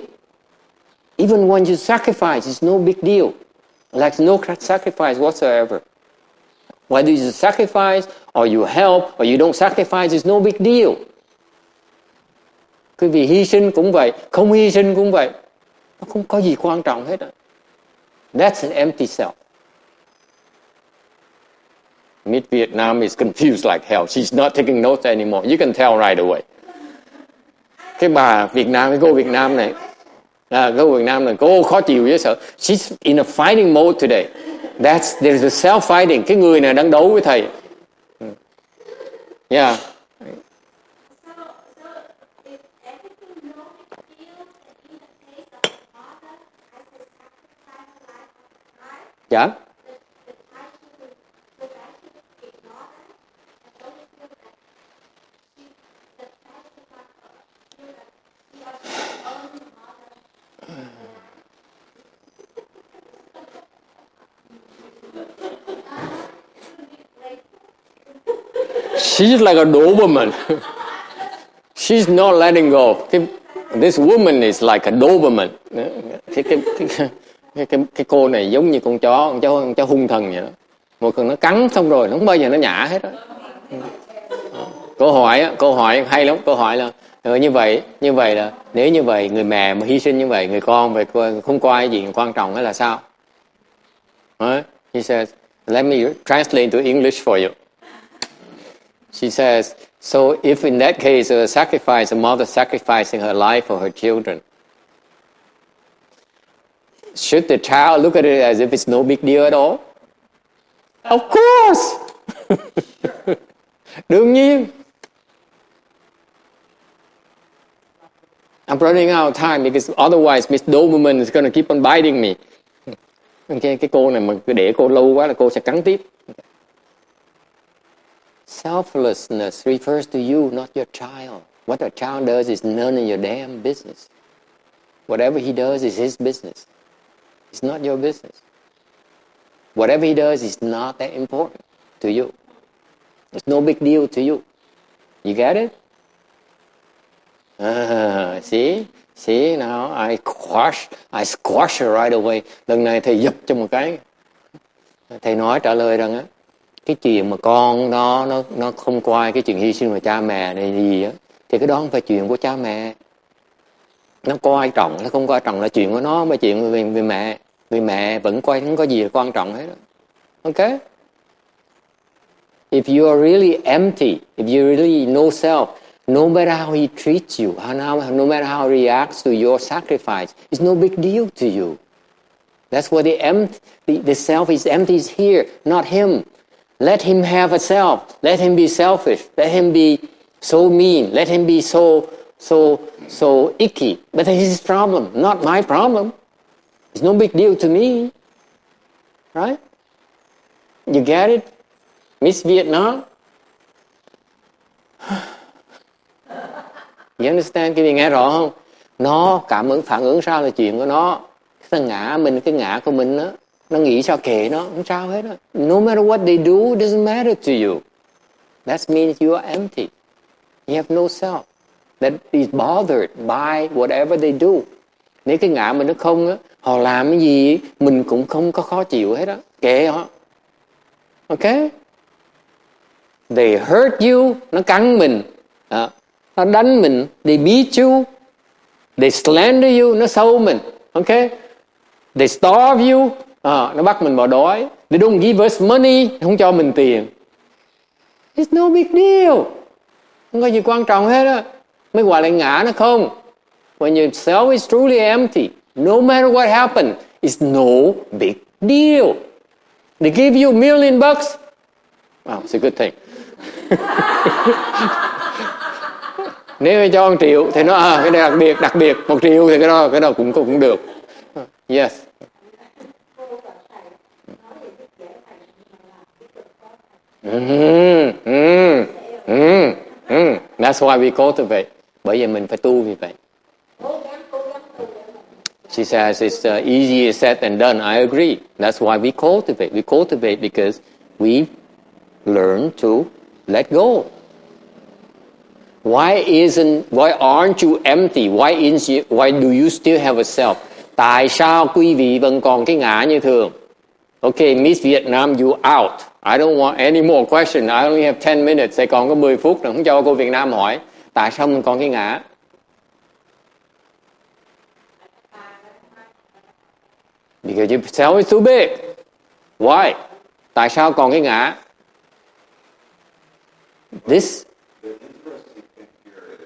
Even when you sacrifice, it's no big deal. Like no sacrifice whatsoever. Whether you sacrifice or you help or you don't sacrifice, it's no big deal. Quý vị hy sinh cũng vậy, không hy sinh cũng vậy. Nó không có gì quan trọng hết. That's an empty self. Miss Vietnam is confused like hell. She's not taking notes anymore. You can tell right away. Cái bà Việt Nam, cái cô Việt Nam này, cô Việt Nam này, cô khó chịu dễ sợ. She's in a fighting mode today. There's a self-fighting. Cái người này đang đấu với thầy. Yeah. Yeah. She's like a Doberman. She's not letting go. This woman is like a Doberman. Cái cô này giống như con chó hung thần vậy đó. Một lần nó cắn xong rồi nó không bao giờ nó nhả hết đó. Câu hỏi hay lắm. Câu hỏi là như vậy là nếu như vậy người mẹ mà hy sinh như vậy, người con vậy không có ai gì quan trọng hay là sao? He says, let me translate into English for you. She says, so if in that case a sacrifice, a mother sacrificing her life for her children, should the child look at it as if it's no big deal at all? Of course! Đương nhiên. I'm running out of time because otherwise Miss Doberman is going to keep on biting me. Okay, cái cô này mà để cô lâu quá là cô sẽ cắn tiếp. Selflessness refers to you, not your child. What a child does is none of your damn business. Whatever he does is his business. It's not your business. Whatever he does is not that important to you. It's no big deal to you. You get it? See now, I squash her right away. Lần này thầy giật cho một cái. Thầy nói trả lời rằng á, cái chuyện mà con nó không coi cái chuyện hy sinh của cha mẹ này gì á, thì cái đó không phải chuyện của cha mẹ. Nó coi trọng, nó không coi trọng là chuyện của nó, mà chuyện về mẹ. Vì mẹ vẫn coi không có gì quan trọng hết. Okay? If you are really empty, if you really no self, no matter how he treats you, no matter how he reacts to your sacrifice, it's no big deal to you. That's what the self is empty is here, not him. Let him have a self. Let him be selfish. Let him be so mean. Let him be so icky. But that's his problem, not my problem. It's no big deal to me. Right? You get it? Miss Vietnam? You understand cái gì nghe rõ không? Nó phản ứng sao là chuyện của nó. Cái ngã của mình đó, nó nghĩ sao kệ nó, không sao hết đó. No matter what they do, it doesn't matter to you. That means you are empty. You have no self. That is bothered by whatever they do. Nếu cái ngã mình nó không á, họ làm cái gì mình cũng không có khó chịu hết á. Kệ họ. Okay? They hurt you, nó cắn mình, nó đánh mình, they beat you, they slander you, nó sâu mình, okay? They starve you, nó bắt mình bỏ đói. They don't give us money, không cho mình tiền. It's no big deal. Không có gì quan trọng hết á. Mới gọi là ngã nó không. When your self is truly empty, no matter what happened, it's no big deal. They give you $1 million. Wow, it's a good thing. Nếu cho 1 triệu thì nó cái này đặc biệt 1 triệu thì cái đó cũng được. Yes. That's why we cultivate. Bởi vì mình phải tu vì vậy. She says it's easier said than done. I agree. That's why we cultivate. We cultivate because we learn to let go. Why aren't you empty? Why do you still have a self? Tại sao quý vị vẫn còn cái ngã như thường? Okay, Miss Vietnam, you out. I don't want any more questions. I only have 10 minutes. Sẽ còn có 10 phút nữa. Không cho cô Việt Nam hỏi. Tại sao mình còn cái ngã? Because your self is too big. Why? Tại sao còn cái ngã? This. The interesting thing here is,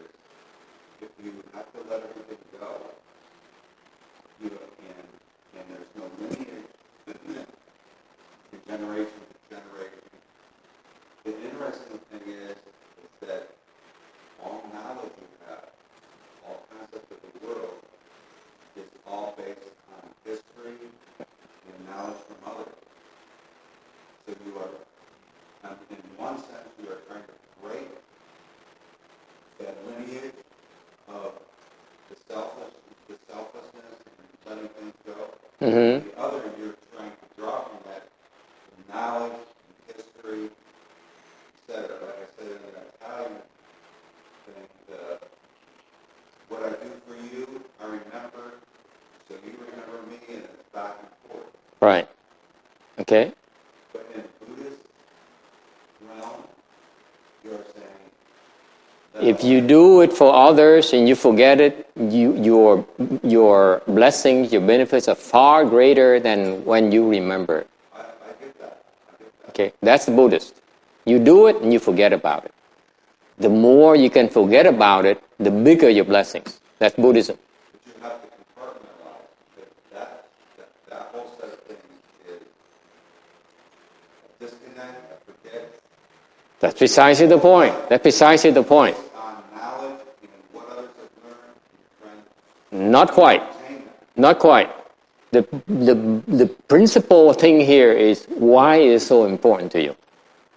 if you have to let everything go, and there's no lineage from generation to generation. The interesting thing is that all knowledge you have, all concepts of the world, is all based on history and knowledge from others. So you are, in one sense, you are trying to break that lineage of the selflessness and letting things go. Mm-hmm. The other, you're trying to draw from that knowledge and history, etc. Like I said in the Italian thing, what I do for you, I remember, so you remember me, and it's back and forth. Right. Okay. But in Buddhist realm, you're saying if you do it for others and you forget it, your blessings, your benefits are far greater than when you remember it. I get that. Okay, that's the Buddhist. You do it and you forget about it. The more you can forget about it, the bigger your blessings. That's Buddhism. But you have to compartmentalize. That whole set of things is a disconnect, a forget. That's precisely the point. That's precisely the point. On knowledge and what others have learned, and your friends. Not quite. Not quite. The principal thing here is why it is so important to you.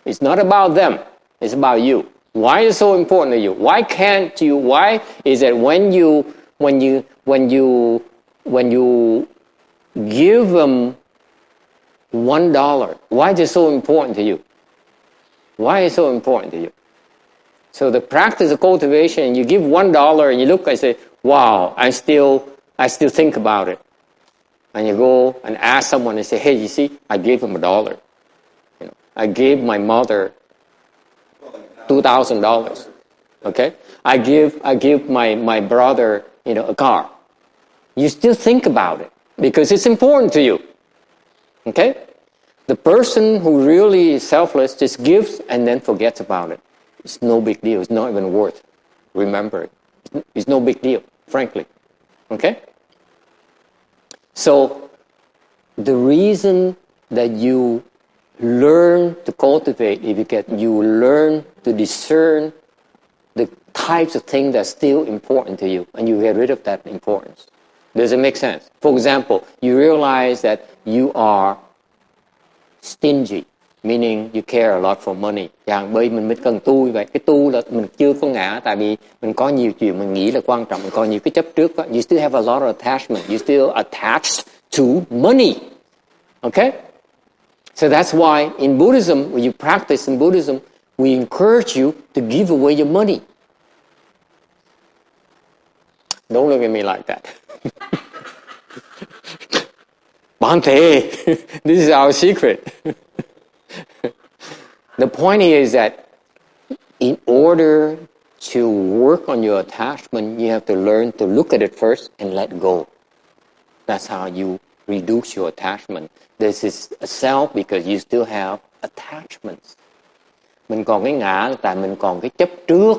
It's not about them. It's about you. Why is it so important to you? Why can't you? Why is it when you give them $1, why is it so important to you? Why is it so important to you? So the practice of cultivation, you give $1 and you look and say, wow, I still think about it. And you go and ask someone and say, hey, you see, I gave him $1. I gave my mother $2,000. Okay? I give my brother, a car. You still think about it because it's important to you. Okay? The person who really is selfless just gives and then forgets about it. It's no big deal. It's not even worth remembering. It's no big deal, frankly. Okay? So, the reason that you learn to cultivate is because you learn to discern the types of things that are still important to you, and you get rid of that importance. Does it make sense? For example, you realize that you are stingy, meaning you care a lot for money. Chẳng bởi mình mới cần tu vậy. Cái tu là mình chưa có ngã, tại vì mình có nhiều chuyện mình nghĩ là quan trọng, mình có nhiều cái chấp trước đó. You still have a lot of attachment. You still attached to money. Okay? So that's why in Buddhism, when you practice in Buddhism, we encourage you to give away your money. Don't look at me like that. Bhante, this is our secret. The point is that in order to work on your attachment, you have to learn to look at it first and let go. That's how you reduce your attachment. This is a self because you still have attachments. Mình còn cái ngã là tại mình còn cái chấp trước.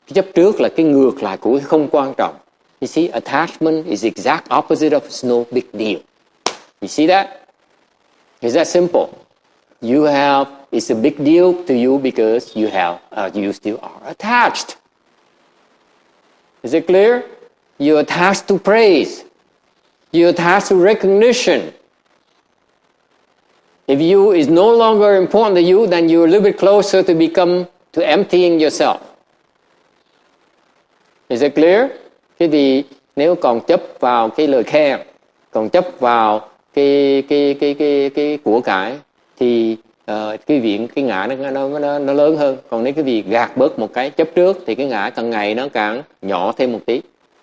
Cái chấp trước là cái ngược lại của cái không quan trọng. You see, attachment is exact opposite of it's no big deal. You see that? It's that simple. You have, it's a big deal to you because you still are attached. Is it clear? You're attached to praise. You're attached to recognition. If you is no longer important to you, then you're a little bit closer to emptying yourself. Is it clear? Thế thì nếu còn chấp vào cái lời khen, còn chấp vào cái của cải, thì cái ngã nó lớn hơn. Còn nếu cái việc gạt bớt một cái chấp trước thì cái ngã càng ngày nó càng nhỏ thêm một tí.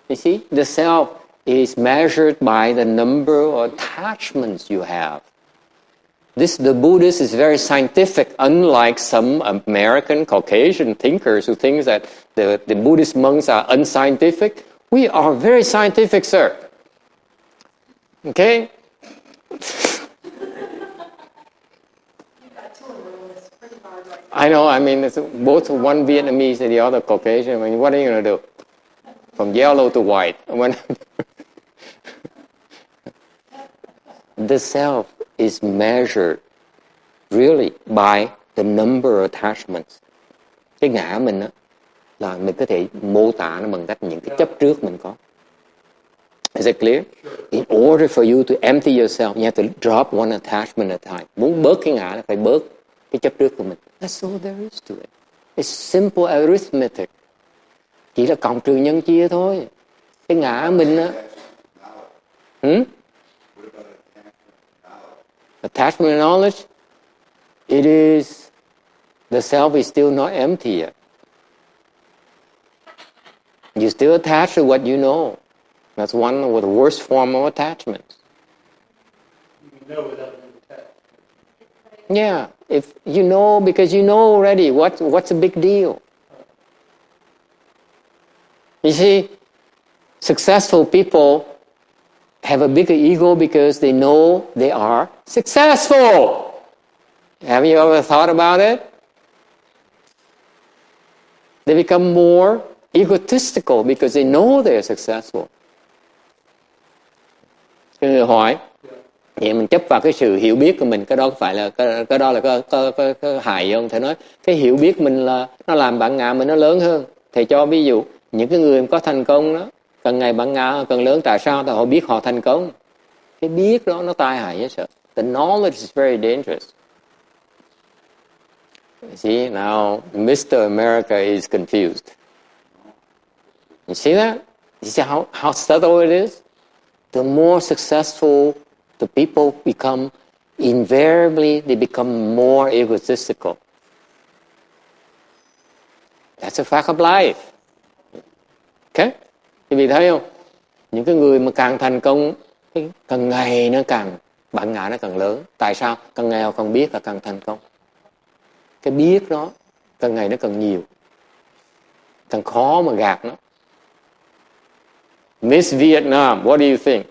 You see, the self is measured by the number of attachments you have. The Buddhist is very scientific, unlike some American Caucasian thinkers who think that the Buddhist monks are unscientific. We are very scientific, sir. Okay? I know, I mean, it's both one Vietnamese and the other Caucasian. I mean, what are you going to do? From yellow to white. The self is measured really by the number of attachments. Cái ngã mình á, là mình có thể mô tả nó bằng cách những cái chấp trước mình có. Is it clear? In order for you to empty yourself, you have to drop one attachment at a time. Muốn bớt cái ngã là phải bớt cái chấp trước của mình. That's all there is to it. It's simple arithmetic. Chỉ là cộng trừ nhân chia thôi. Cái ngã mình á. Attachment and knowledge, it is, the self is still not empty yet. You still attach to what you know. That's one of the worst form of attachment. You can know without being attached. Yeah, if you know, because you know already what's a big deal. You see, successful people have a bigger ego because they know they are successful. Have you ever thought about it? They become more egotistical because they know they're successful. Cái người hỏi, vậy mình chấp vào cái sự hiểu biết của mình, cái đó phải là cái đó là có hại không? Thầy nói cái hiểu biết mình là nó làm bản ngã mình nó lớn hơn. Thầy cho ví dụ những cái người có thành công đó, càng ngày bản ngã càng lớn. Tại sao? Tại họ biết họ thành công. Cái biết đó nó tai hại hết sợ. The knowledge is very dangerous. See, now Mr. America is confused. You see that? You see how subtle it is? The more successful the people become, invariably they become more egotistical. That's a fact of life. Okay? Quý vị thấy không? Những cái người mà càng thành công, càng ngày nó càng, bản ngã nó càng lớn. Tại sao? Càng ngày họ càng biết là càng thành công. Cái biết đó, càng ngày nó càng nhiều. Càng khó mà gạt nó. Miss Vietnam, what do you think?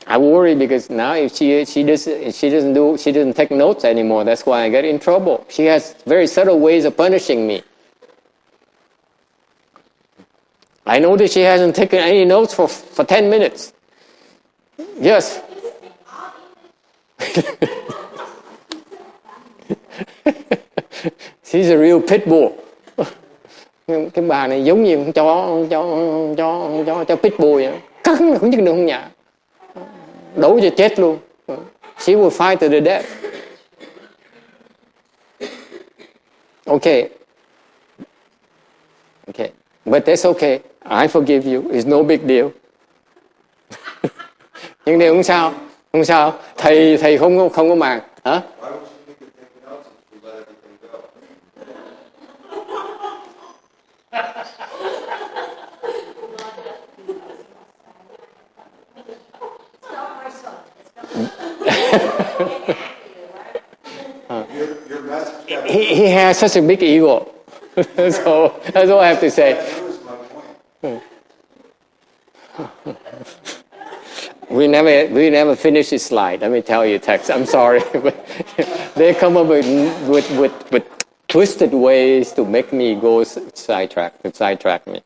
I worry because now if she doesn't take notes anymore. That's why I get in trouble. She has very subtle ways of punishing me. I noticed she hasn't taken any notes for 10 minutes. Yes. She's a real pit bull. Cái bà này giống như con chó pit bull vậy. Cắn là không chừng được không nhả. Đấu cho chết luôn. She will fight to the death. Okay. Okay. But that's okay. I forgive you. It's no big deal. Nhưng điều không sao. Không sao. Thầy không có màng. Hả? Why would you think of anything else if you let everything go? It's not my son. It's not Your message He has such a big ego. So that's all I have to say. that was my point. We never finish this slide. Let me tell you, text. I'm sorry, but they come up with twisted ways to make me go sidetrack me.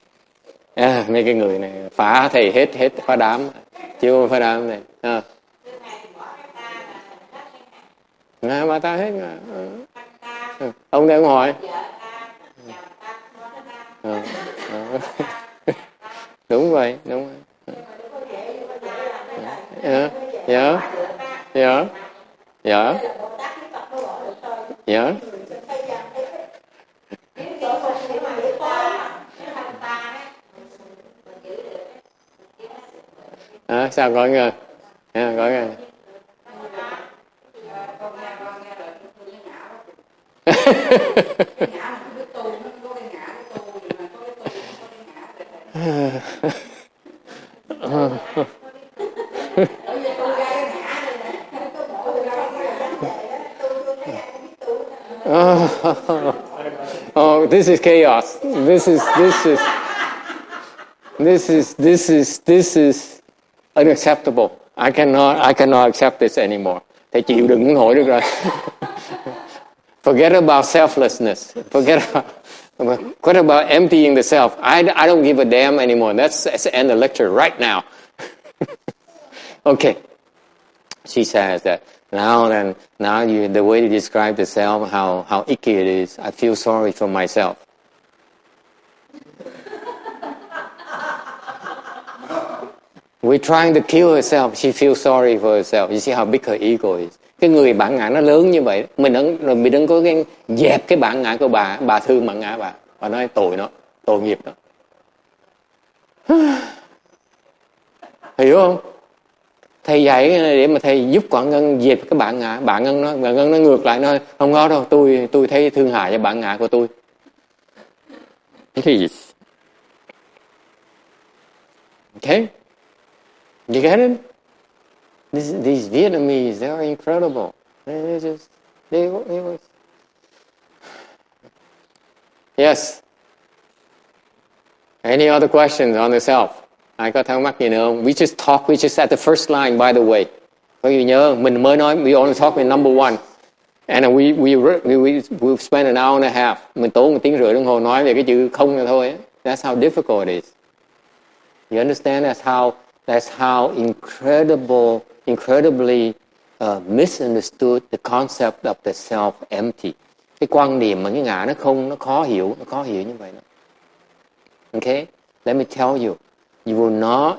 Mấy cái người này phá thầy hết phá đám, chưa phá đám này. Mà ta hết. Ông đây ông hỏi. Đúng vậy, đúng rồi. Yeah. Yeah. Yeah. Yeah. Yeah. Sao gọi nghe? Gọi nghe. Oh, this is chaos. This is unacceptable. I cannot accept this anymore. Thầy chịu đựng nổi được rồi. Forget about selflessness. What about emptying the self? I don't give a damn anymore. Let's end the lecture right now. Okay. She says that now the way to describe the self, how icky it is, I feel sorry for myself. We're trying to kill herself. She feels sorry for herself. You see how big her ego is. Cái người bản ngã nó lớn như vậy, mình đừng có dẹp cái bản ngã của bà thương bản ngã bà nói tội nó, tội nghiệp nó. Hiểu không? Thầy dạy để mà thầy giúp Quảng Ngân dẹp cái bản Ngân nó ngược lại nói không có đâu, tôi thấy thương hại cho bản ngã của tôi. Cái gì? Okay? You get it? These Vietnamese, they are incredible. They were. Yes. Any other questions on the self? Ai có thắc mắc gì nữa không? We just at the first line, by the way. Có gì nhớ, mình mới nói, we only talk with number one. And we spent an hour and a half. Mình tốn 1 tiếng rưỡi đồng hồ nói về cái chữ không này thôi. That's how difficult it is. You understand? That's how incredibly misunderstood the concept of the self empty. Cái quan điểm mà cái ngã nó không, nó khó hiểu như vậy đó. Okay? Let me tell you. You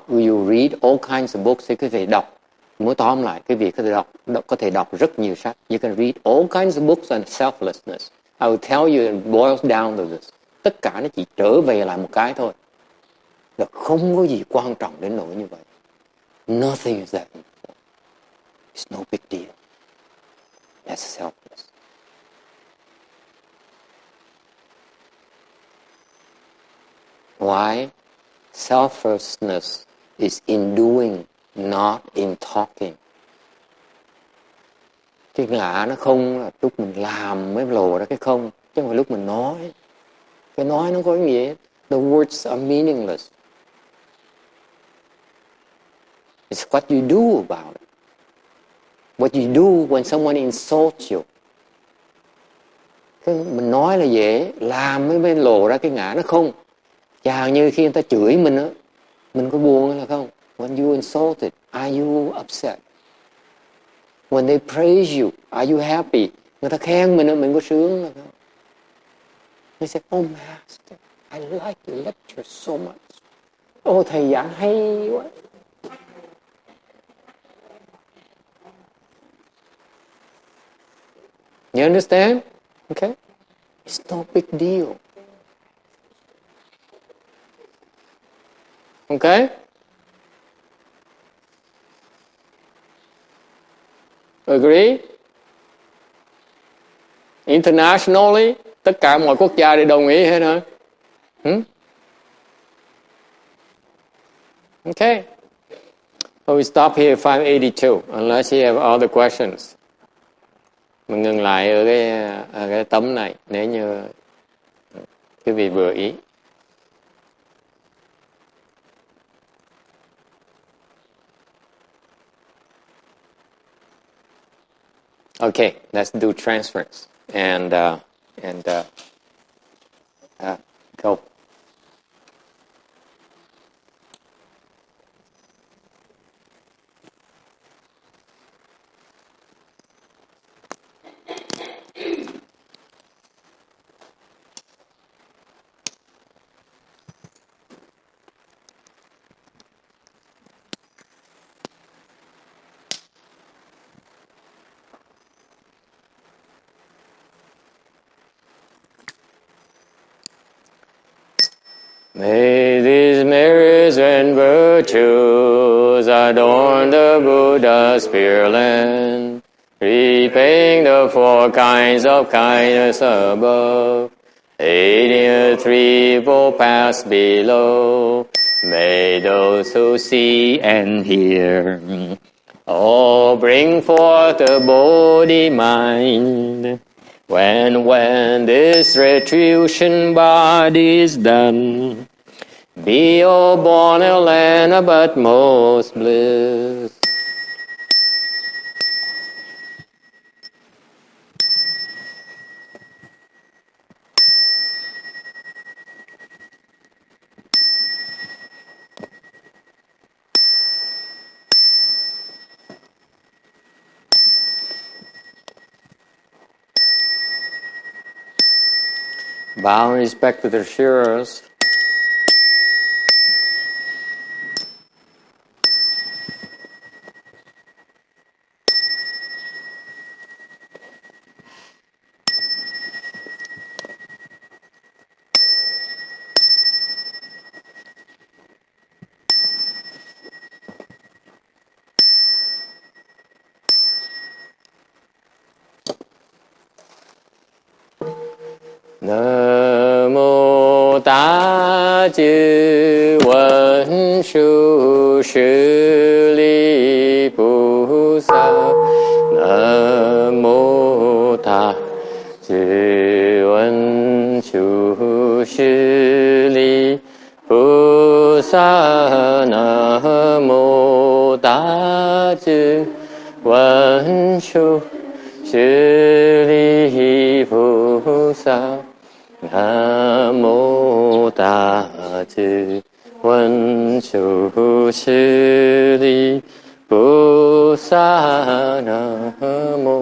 will read all kinds of books. Thì quý vị đọc, muốn tóm lại, quý vị có thể đọc rất nhiều sách. You can read all kinds of books on selflessness. I will tell you it boils down to this. Tất cả nó chỉ trở về lại một cái thôi. Là không có gì quan trọng đến nỗi như vậy. Nothing is that important. It's no big deal. That's selfless. Why? Selflessness is in doing, not in talking. Cái ngã nó không là lúc mình làm mới lộ ra cái không, chứ không phải lúc mình nói. Cái nói nó có ý nghĩa. The words are meaningless. It's what you do about it. What you do when someone insults you. Cái mình nói là dễ, làm mới lộ ra cái ngã nó không. Chàng như khi người ta chửi mình á, mình có buồn hay là không? When you insulted, are you upset? When they praise you, are you happy? Người ta khen mình á, mình có sướng hay không? He said, "Oh Master, I like your lecture so much. Ô thầy giảng hay quá." You understand? Okay? It's no big deal. Okay? Agree? Internationally, tất cả mọi quốc gia đều đồng ý hết hả? Okay. So we stop here at 582, unless you have other questions. Mình ngừng lại ở cái tấm này, nếu như quý vị vừa ý. Okay, let's do transference and go. May these merits and virtues adorn the Buddha's Pure Land, repaying the 4 kinds of kindness above, aiding the threefold paths below. May those who see and hear all bring forth the Bodhi mind. When this retribution body is done, be all born in a land of utmost bliss. Bow in respect to the shearers. Nam mô Ta Chư Vấn Sư Sư利Bồ Sa. Nam mô Ta Chư Vấn Sư Sư利Bồ Sa. Nam mô Ta Chư Vấn Sư Sư利Bồ Sa. Nam mô Ta Chư Vấn Sư Sư利Bồ Sa. Nam mô